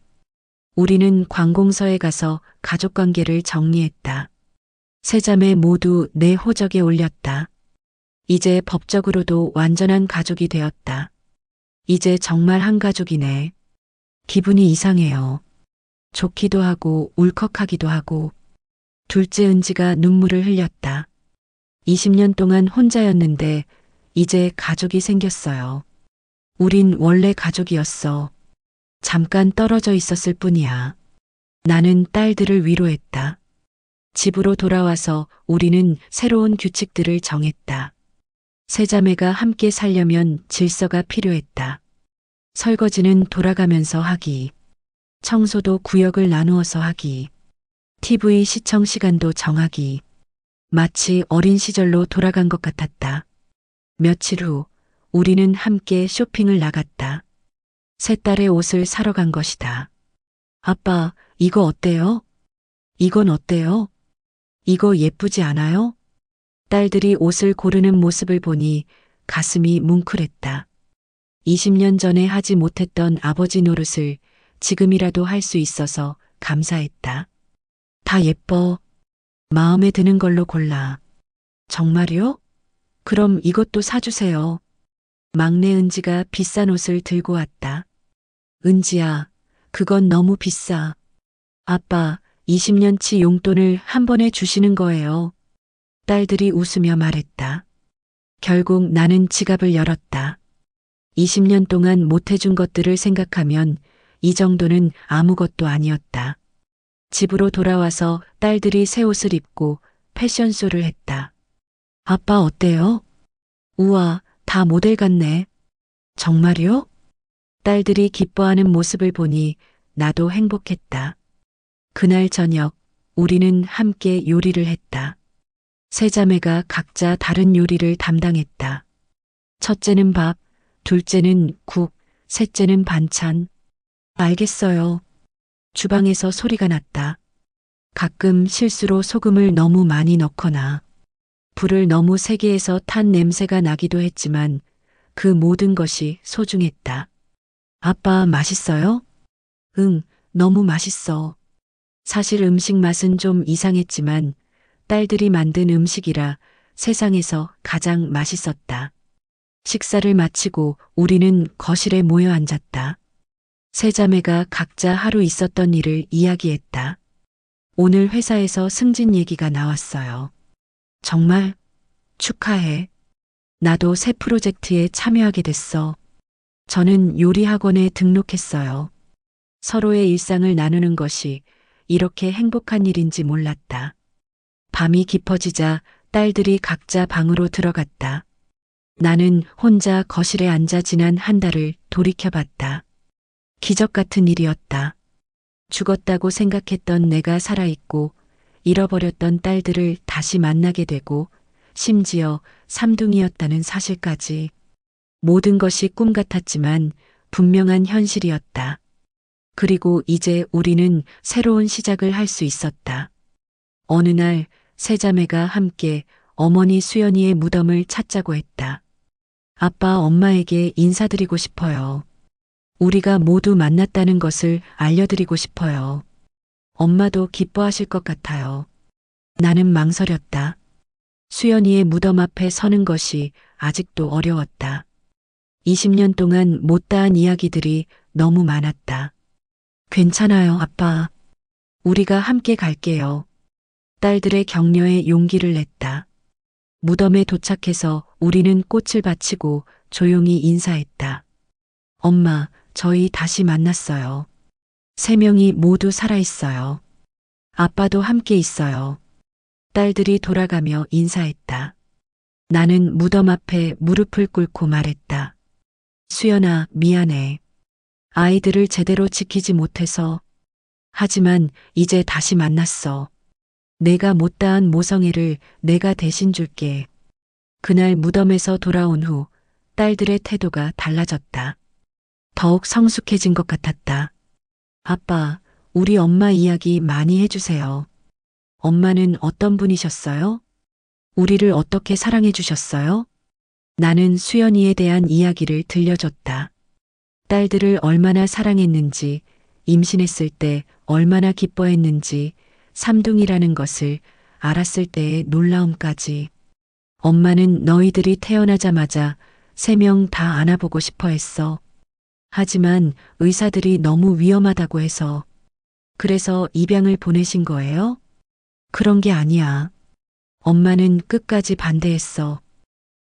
우리는 관공서에 가서 가족관계를 정리했다. 세 자매 모두 내 호적에 올렸다. 이제 법적으로도 완전한 가족이 되었다. 이제 정말 한 가족이네. 기분이 이상해요. 좋기도 하고 울컥하기도 하고. 둘째 은지가 눈물을 흘렸다. 20년 동안 혼자였는데 이제 가족이 생겼어요. 우린 원래 가족이었어. 잠깐 떨어져 있었을 뿐이야. 나는 딸들을 위로했다. 집으로 돌아와서 우리는 새로운 규칙들을 정했다. 세 자매가 함께 살려면 질서가 필요했다. 설거지는 돌아가면서 하기. 청소도 구역을 나누어서 하기. TV 시청 시간도 정하기. 마치 어린 시절로 돌아간 것 같았다. 며칠 후 우리는 함께 쇼핑을 나갔다. 세 딸의 옷을 사러 간 것이다. 아빠, 이거 어때요? 이건 어때요? 이거 예쁘지 않아요? 딸들이 옷을 고르는 모습을 보니 가슴이 뭉클했다. 20년 전에 하지 못했던 아버지 노릇을 지금이라도 할 수 있어서 감사했다. 다 예뻐. 마음에 드는 걸로 골라. 정말요? 그럼 이것도 사주세요. 막내 은지가 비싼 옷을 들고 왔다. 은지야, 그건 너무 비싸. 아빠, 20년치 용돈을 한 번에 주시는 거예요. 딸들이 웃으며 말했다. 결국 나는 지갑을 열었다. 20년 동안 못해준 것들을 생각하면 이 정도는 아무것도 아니었다. 집으로 돌아와서 딸들이 새 옷을 입고 패션쇼를 했다. 아빠 어때요? 우와, 다 모델 같네. 정말요? 딸들이 기뻐하는 모습을 보니 나도 행복했다. 그날 저녁 우리는 함께 요리를 했다. 세 자매가 각자 다른 요리를 담당했다. 첫째는 밥, 둘째는 국, 셋째는 반찬. 알겠어요. 주방에서 소리가 났다. 가끔 실수로 소금을 너무 많이 넣거나 불을 너무 세게 해서 탄 냄새가 나기도 했지만 그 모든 것이 소중했다. 아빠 맛있어요? 응, 너무 맛있어. 사실 음식 맛은 좀 이상했지만 딸들이 만든 음식이라 세상에서 가장 맛있었다. 식사를 마치고 우리는 거실에 모여 앉았다. 세 자매가 각자 하루 있었던 일을 이야기했다. 오늘 회사에서 승진 얘기가 나왔어요. 정말 축하해. 나도 새 프로젝트에 참여하게 됐어. 저는 요리 학원에 등록했어요. 서로의 일상을 나누는 것이 이렇게 행복한 일인지 몰랐다. 밤이 깊어지자 딸들이 각자 방으로 들어갔다. 나는 혼자 거실에 앉아 지난 한 달을 돌이켜봤다. 기적 같은 일이었다. 죽었다고 생각했던 내가 살아있고 잃어버렸던 딸들을 다시 만나게 되고 심지어 삼둥이였다는 사실까지. 모든 것이 꿈 같았지만 분명한 현실이었다. 그리고 이제 우리는 새로운 시작을 할 수 있었다. 어느 날 세 자매가 함께 어머니 수연이의 무덤을 찾자고 했다. 아빠, 엄마에게 인사드리고 싶어요. 우리가 모두 만났다는 것을 알려드리고 싶어요. 엄마도 기뻐하실 것 같아요. 나는 망설였다. 수연이의 무덤 앞에 서는 것이 아직도 어려웠다. 20년 동안 못다한 이야기들이 너무 많았다. 괜찮아요, 아빠. 우리가 함께 갈게요. 딸들의 격려에 용기를 냈다. 무덤에 도착해서 우리는 꽃을 바치고 조용히 인사했다. 엄마, 저희 다시 만났어요. 세 명이 모두 살아있어요. 아빠도 함께 있어요. 딸들이 돌아가며 인사했다. 나는 무덤 앞에 무릎을 꿇고 말했다. 수연아, 미안해. 아이들을 제대로 지키지 못해서. 하지만 이제 다시 만났어. 내가 못다한 모성애를 내가 대신 줄게. 그날 무덤에서 돌아온 후 딸들의 태도가 달라졌다. 더욱 성숙해진 것 같았다. 아빠, 우리 엄마 이야기 많이 해주세요. 엄마는 어떤 분이셨어요? 우리를 어떻게 사랑해 주셨어요? 나는 수연이에 대한 이야기를 들려줬다. 딸들을 얼마나 사랑했는지, 임신했을 때 얼마나 기뻐했는지, 삼둥이라는 것을 알았을 때의 놀라움까지. 엄마는 너희들이 태어나자마자 3명 다 안아보고 싶어 했어. 하지만 의사들이 너무 위험하다고 해서. 그래서 입양을 보내신 거예요? 그런 게 아니야. 엄마는 끝까지 반대했어.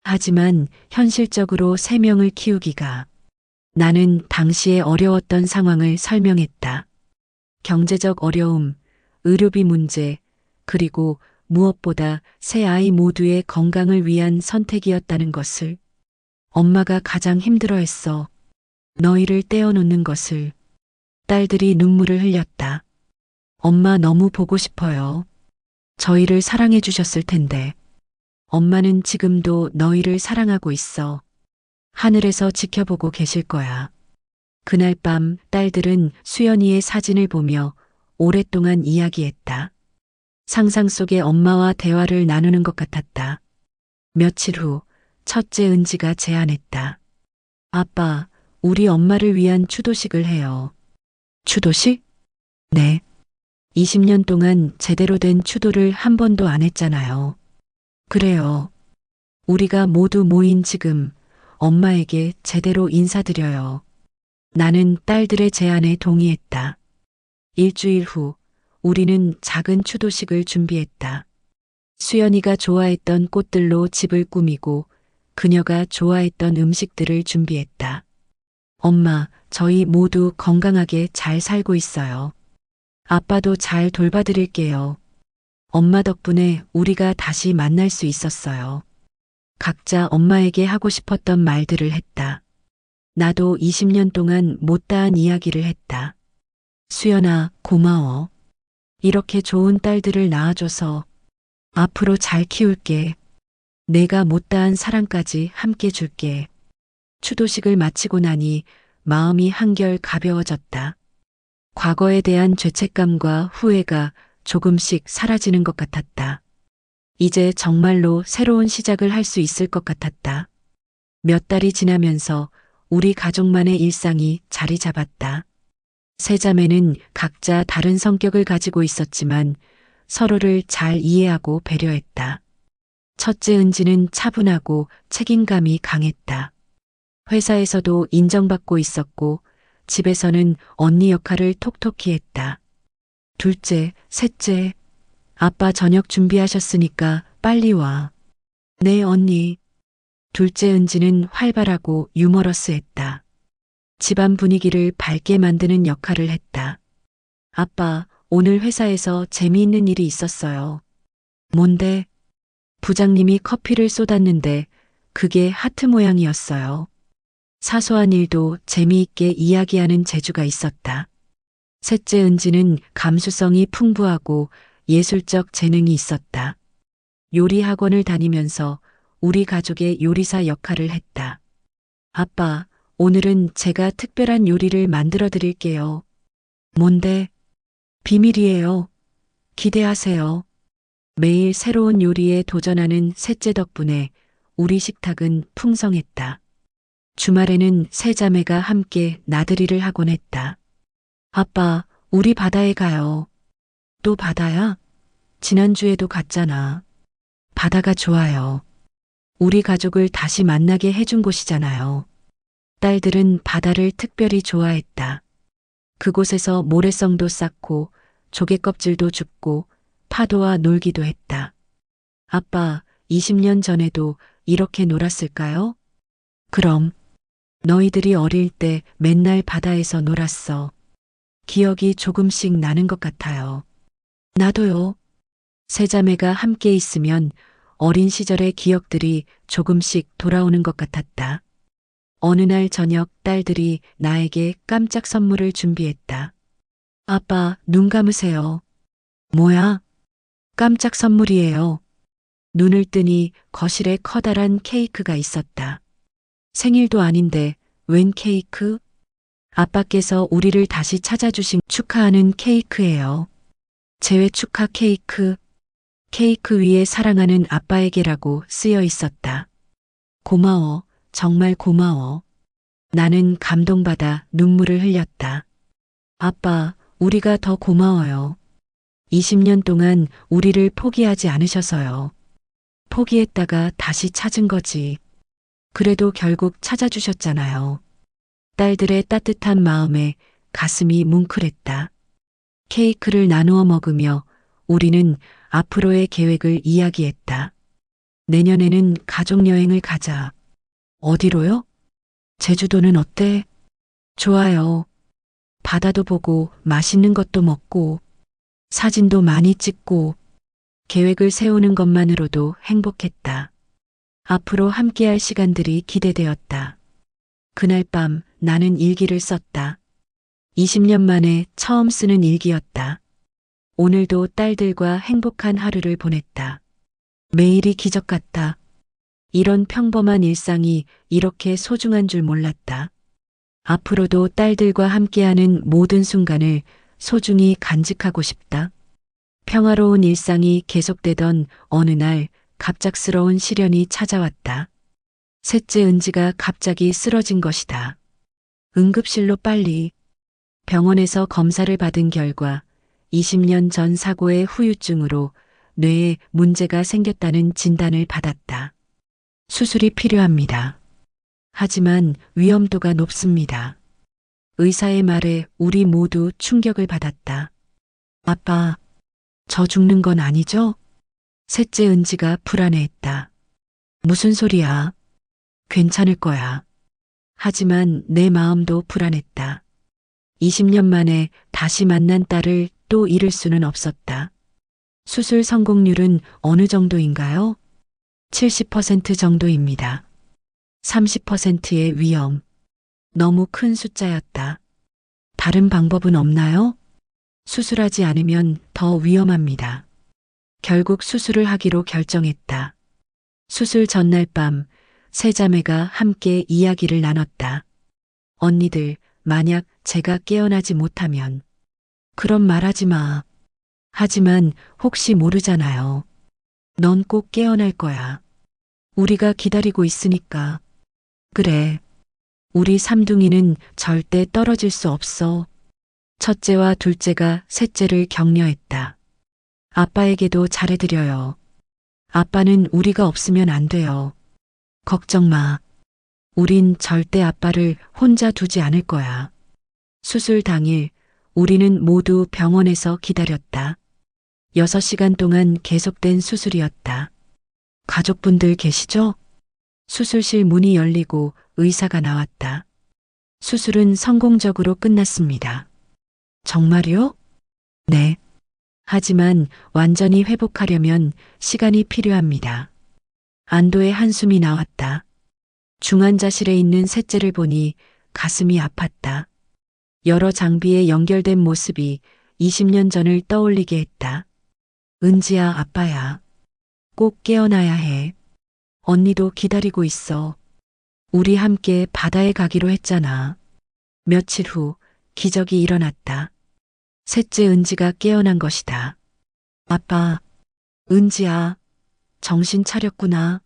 하지만 현실적으로 3명을 키우기가. 나는 당시에 어려웠던 상황을 설명했다. 경제적 어려움, 의료비 문제, 그리고 무엇보다 세 아이 모두의 건강을 위한 선택이었다는 것을. 엄마가 가장 힘들어했어. 너희를 떼어놓는 것을. 딸들이 눈물을 흘렸다. 엄마 너무 보고 싶어요. 저희를 사랑해 주셨을 텐데. 엄마는 지금도 너희를 사랑하고 있어. 하늘에서 지켜보고 계실 거야. 그날 밤 딸들은 수연이의 사진을 보며 오랫동안 이야기했다. 상상 속의 엄마와 대화를 나누는 것 같았다. 며칠 후 첫째 은지가 제안했다. 아빠, 우리 엄마를 위한 추도식을 해요. 추도식? 네. 20년 동안 제대로 된 추도를 한 번도 안 했잖아요. 그래요. 우리가 모두 모인 지금 엄마에게 제대로 인사드려요. 나는 딸들의 제안에 동의했다. 일주일 후 우리는 작은 추도식을 준비했다. 수연이가 좋아했던 꽃들로 집을 꾸미고 그녀가 좋아했던 음식들을 준비했다. 엄마, 저희 모두 건강하게 잘 살고 있어요. 아빠도 잘 돌봐드릴게요. 엄마 덕분에 우리가 다시 만날 수 있었어요. 각자 엄마에게 하고 싶었던 말들을 했다. 나도 20년 동안 못다한 이야기를 했다. 수연아, 고마워. 이렇게 좋은 딸들을 낳아줘서 앞으로 잘 키울게. 내가 못다한 사랑까지 함께 줄게. 추도식을 마치고 나니 마음이 한결 가벼워졌다. 과거에 대한 죄책감과 후회가 조금씩 사라지는 것 같았다. 이제 정말로 새로운 시작을 할 수 있을 것 같았다. 몇 달이 지나면서 우리 가족만의 일상이 자리 잡았다. 세 자매는 각자 다른 성격을 가지고 있었지만 서로를 잘 이해하고 배려했다. 첫째 은지는 차분하고 책임감이 강했다. 회사에서도 인정받고 있었고 집에서는 언니 역할을 톡톡히 했다. 둘째, 셋째, 아빠 저녁 준비하셨으니까 빨리 와. 네, 언니. 둘째 은지는 활발하고 유머러스했다. 집안 분위기를 밝게 만드는 역할을 했다. 아빠, 오늘 회사에서 재미있는 일이 있었어요. 뭔데? 부장님이 커피를 쏟았는데 그게 하트 모양이었어요. 사소한 일도 재미있게 이야기하는 재주가 있었다. 셋째 은지는 감수성이 풍부하고 예술적 재능이 있었다. 요리 학원을 다니면서 우리 가족의 요리사 역할을 했다. 아빠, 오늘은 제가 특별한 요리를 만들어 드릴게요. 뭔데? 비밀이에요. 기대하세요. 매일 새로운 요리에 도전하는 셋째 덕분에 우리 식탁은 풍성했다. 주말에는 세 자매가 함께 나들이를 하곤 했다. 아빠, 우리 바다에 가요. 또 바다야? 지난주에도 갔잖아. 바다가 좋아요. 우리 가족을 다시 만나게 해준 곳이잖아요. 딸들은 바다를 특별히 좋아했다. 그곳에서 모래성도 쌓고 조개껍질도 줍고 파도와 놀기도 했다. 아빠, 20년 전에도 이렇게 놀았을까요? 그럼. 너희들이 어릴 때 맨날 바다에서 놀았어. 기억이 조금씩 나는 것 같아요. 나도요. 세 자매가 함께 있으면 어린 시절의 기억들이 조금씩 돌아오는 것 같았다. 어느 날 저녁 딸들이 나에게 깜짝 선물을 준비했다. 아빠, 눈 감으세요. 뭐야? 깜짝 선물이에요. 눈을 뜨니 거실에 커다란 케이크가 있었다. 생일도 아닌데 웬 케이크? 아빠께서 우리를 다시 찾아주신 축하하는 케이크예요. 재회 축하 케이크. 케이크 위에 사랑하는 아빠에게라고 쓰여 있었다. 고마워, 정말 고마워. 나는 감동받아 눈물을 흘렸다. 아빠, 우리가 더 고마워요. 20년 동안 우리를 포기하지 않으셔서요. 포기했다가 다시 찾은 거지. 그래도 결국 찾아주셨잖아요. 딸들의 따뜻한 마음에 가슴이 뭉클했다. 케이크를 나누어 먹으며 우리는 앞으로의 계획을 이야기했다. 내년에는 가족여행을 가자. 어디로요? 제주도는 어때? 좋아요. 바다도 보고 맛있는 것도 먹고 사진도 많이 찍고 계획을 세우는 것만으로도 행복했다. 앞으로 함께할 시간들이 기대되었다. 그날 밤 나는 일기를 썼다. 20년 만에 처음 쓰는 일기였다. 오늘도 딸들과 행복한 하루를 보냈다. 매일이 기적 같다. 이런 평범한 일상이 이렇게 소중한 줄 몰랐다. 앞으로도 딸들과 함께하는 모든 순간을 소중히 간직하고 싶다. 평화로운 일상이 계속되던 어느 날 갑작스러운 시련이 찾아왔다. 셋째 은지가 갑자기 쓰러진 것이다. 응급실로 빨리. 병원에서 검사를 받은 결과 20년 전 사고의 후유증으로 뇌에 문제가 생겼다는 진단을 받았다. 수술이 필요합니다. 하지만 위험도가 높습니다. 의사의 말에 우리 모두 충격을 받았다. 아빠, 저 죽는 건 아니죠? 셋째 은지가 불안해했다. 무슨 소리야? 괜찮을 거야. 하지만 내 마음도 불안했다. 20년 만에 다시 만난 딸을 또 잃을 수는 없었다. 수술 성공률은 어느 정도인가요? 70% 정도입니다. 30%의 위험. 너무 큰 숫자였다. 다른 방법은 없나요? 수술하지 않으면 더 위험합니다. 결국 수술을 하기로 결정했다. 수술 전날 밤 세 자매가 함께 이야기를 나눴다. 언니들, 만약 제가 깨어나지 못하면. 그런 말하지 마. 하지만 혹시 모르잖아요. 넌 꼭 깨어날 거야. 우리가 기다리고 있으니까. 그래. 우리 삼둥이는 절대 떨어질 수 없어. 첫째와 둘째가 셋째를 격려했다. 아빠에게도 잘해드려요. 아빠는 우리가 없으면 안 돼요. 걱정 마. 우린 절대 아빠를 혼자 두지 않을 거야. 수술 당일 우리는 모두 병원에서 기다렸다. 6시간 동안 계속된 수술이었다. 가족분들 계시죠? 수술실 문이 열리고 의사가 나왔다. 수술은 성공적으로 끝났습니다. 정말요? 네. 하지만 완전히 회복하려면 시간이 필요합니다. 안도의 한숨이 나왔다. 중환자실에 있는 셋째를 보니 가슴이 아팠다. 여러 장비에 연결된 모습이 20년 전을 떠올리게 했다. 은지야, 아빠야. 꼭 깨어나야 해. 언니도 기다리고 있어. 우리 함께 바다에 가기로 했잖아. 며칠 후 기적이 일어났다. 셋째 은지가 깨어난 것이다. 아빠, 은지야, 정신 차렸구나.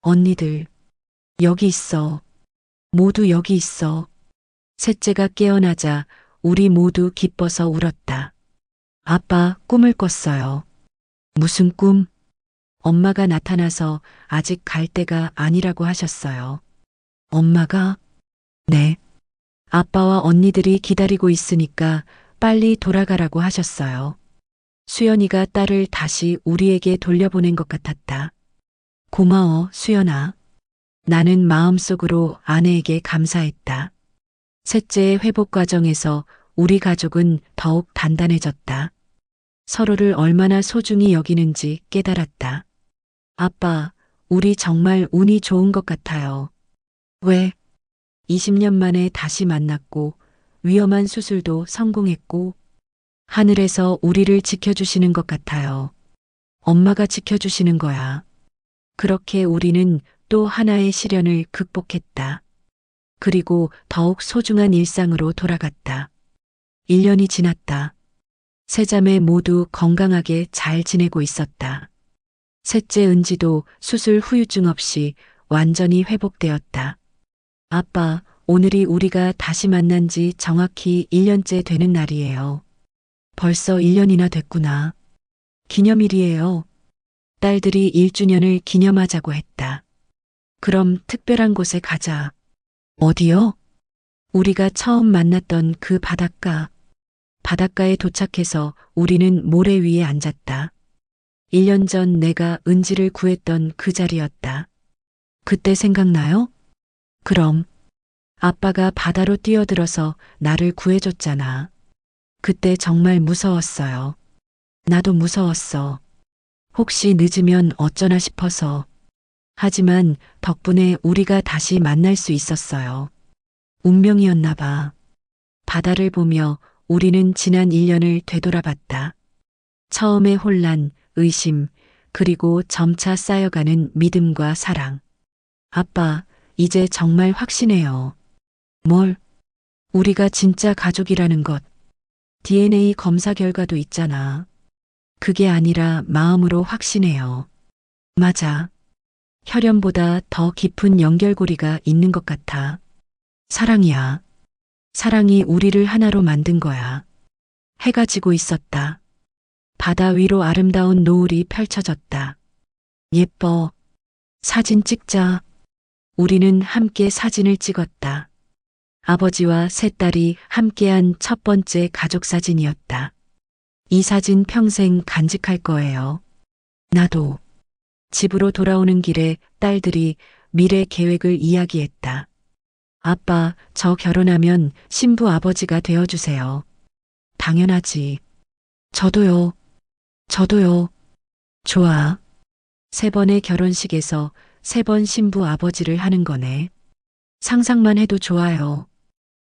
언니들, 여기 있어. 모두 여기 있어. 셋째가 깨어나자 우리 모두 기뻐서 울었다. 아빠, 꿈을 꿨어요. 무슨 꿈? 엄마가 나타나서 아직 갈 때가 아니라고 하셨어요. 엄마가? 네. 아빠와 언니들이 기다리고 있으니까 빨리 돌아가라고 하셨어요. 수연이가 딸을 다시 우리에게 돌려보낸 것 같았다. 고마워, 수연아. 나는 마음속으로 아내에게 감사했다. 셋째의 회복 과정에서 우리 가족은 더욱 단단해졌다. 서로를 얼마나 소중히 여기는지 깨달았다. 아빠, 우리 정말 운이 좋은 것 같아요. 왜? 20년 만에 다시 만났고 위험한 수술도 성공했고 하늘에서 우리를 지켜주시는 것 같아요. 엄마가 지켜주시는 거야. 그렇게 우리는 또 하나의 시련을 극복했다. 그리고 더욱 소중한 일상으로 돌아갔다. 1년이 지났다. 세 자매 모두 건강하게 잘 지내고 있었다. 셋째 은지도 수술 후유증 없이 완전히 회복되었다. 아빠, 오늘이 우리가 다시 만난 지 정확히 1년째 되는 날이에요. 벌써 1년이나 됐구나. 기념일이에요. 딸들이 1주년을 기념하자고 했다. 그럼 특별한 곳에 가자. 어디요? 우리가 처음 만났던 그 바닷가. 바닷가에 도착해서 우리는 모래 위에 앉았다. 1년 전 내가 은지를 구했던 그 자리였다. 그때 생각나요? 그럼. 아빠가 바다로 뛰어들어서 나를 구해줬잖아. 그때 정말 무서웠어요. 나도 무서웠어. 혹시 늦으면 어쩌나 싶어서. 하지만 덕분에 우리가 다시 만날 수 있었어요. 운명이었나 봐. 바다를 보며 우리는 지난 1년을 되돌아봤다. 처음의 혼란, 의심, 그리고 점차 쌓여가는 믿음과 사랑. 아빠, 이제 정말 확신해요. 뭘? 우리가 진짜 가족이라는 것. DNA 검사 결과도 있잖아. 그게 아니라 마음으로 확신해요. 맞아. 혈연보다 더 깊은 연결고리가 있는 것 같아. 사랑이야. 사랑이 우리를 하나로 만든 거야. 해가 지고 있었다. 바다 위로 아름다운 노을이 펼쳐졌다. 예뻐. 사진 찍자. 우리는 함께 사진을 찍었다. 아버지와 세 딸이 함께한 첫 번째 가족 사진이었다. 이 사진 평생 간직할 거예요. 나도. 집으로 돌아오는 길에 딸들이 미래 계획을 이야기했다. 아빠, 저 결혼하면 신부 아버지가 되어주세요. 당연하지. 저도요. 저도요. 좋아. 3번의 결혼식에서 3번 신부 아버지를 하는 거네. 상상만 해도 좋아요.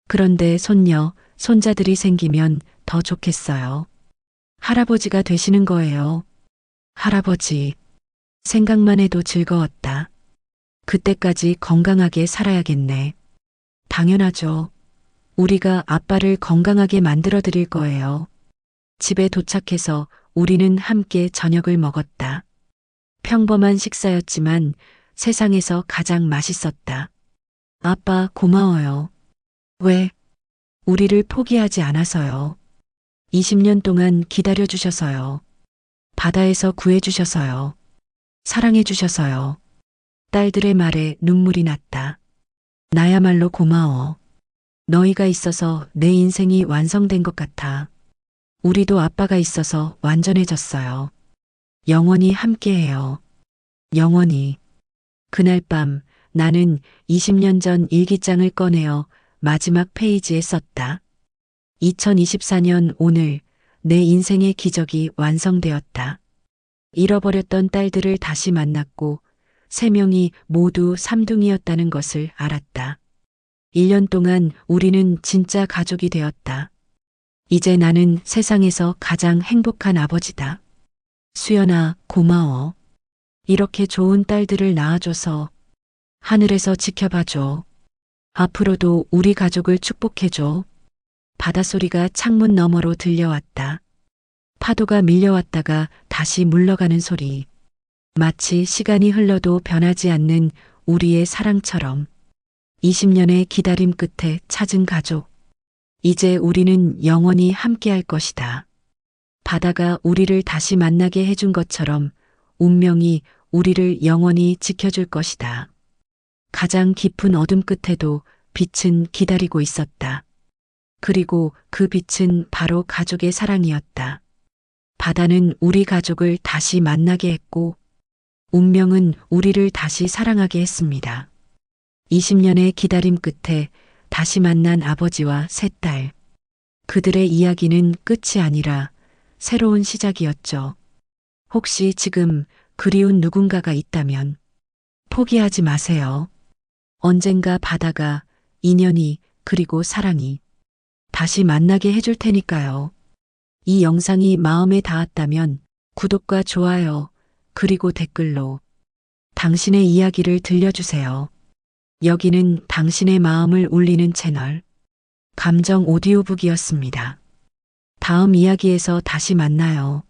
그런데 손녀, 손자들이 생기면 더 좋겠어요. 할아버지가 되시는 거예요. 할아버지. 생각만 해도 즐거웠다. 그때까지 건강하게 살아야겠네. 당연하죠. 우리가 아빠를 건강하게 만들어 드릴 거예요. 집에 도착해서 우리는 함께 저녁을 먹었다. 평범한 식사였지만 세상에서 가장 맛있었다. 아빠 고마워요. 왜? 우리를 포기하지 않아서요. 20년 동안 기다려 주셔서요. 바다에서 구해 주셔서요. 사랑해 주셔서요. 딸들의 말에 눈물이 났다. 나야말로 고마워. 너희가 있어서 내 인생이 완성된 것 같아. 우리도 아빠가 있어서 완전해졌어요. 영원히 함께해요. 영원히. 그날 밤 나는 20년 전 일기장을 꺼내어 마지막 페이지에 썼다. 2024년 오늘 내 인생의 기적이 완성되었다. 잃어버렸던 딸들을 다시 만났고 3명이 모두 삼둥이였다는 것을 알았다. 1년 동안 우리는 진짜 가족이 되었다. 이제 나는 세상에서 가장 행복한 아버지다. 수연아, 고마워. 이렇게 좋은 딸들을 낳아줘서 하늘에서 지켜봐줘. 앞으로도 우리 가족을 축복해줘. 바닷소리가 창문 너머로 들려왔다. 파도가 밀려왔다가 다시 물러가는 소리. 마치 시간이 흘러도 변하지 않는 우리의 사랑처럼 20년의 기다림 끝에 찾은 가족. 이제 우리는 영원히 함께할 것이다. 바다가 우리를 다시 만나게 해준 것처럼 운명이 우리를 영원히 지켜줄 것이다. 가장 깊은 어둠 끝에도 빛은 기다리고 있었다. 그리고 그 빛은 바로 가족의 사랑이었다. 바다는 우리 가족을 다시 만나게 했고 운명은 우리를 다시 사랑하게 했습니다. 20년의 기다림 끝에 다시 만난 아버지와 세 딸. 그들의 이야기는 끝이 아니라 새로운 시작이었죠. 혹시 지금 그리운 누군가가 있다면 포기하지 마세요. 언젠가 바다가, 인연이, 그리고 사랑이 다시 만나게 해줄 테니까요. 이 영상이 마음에 닿았다면 구독과 좋아요, 그리고 댓글로 당신의 이야기를 들려주세요. 여기는 당신의 마음을 울리는 채널 감정 오디오북이었습니다. 다음 이야기에서 다시 만나요.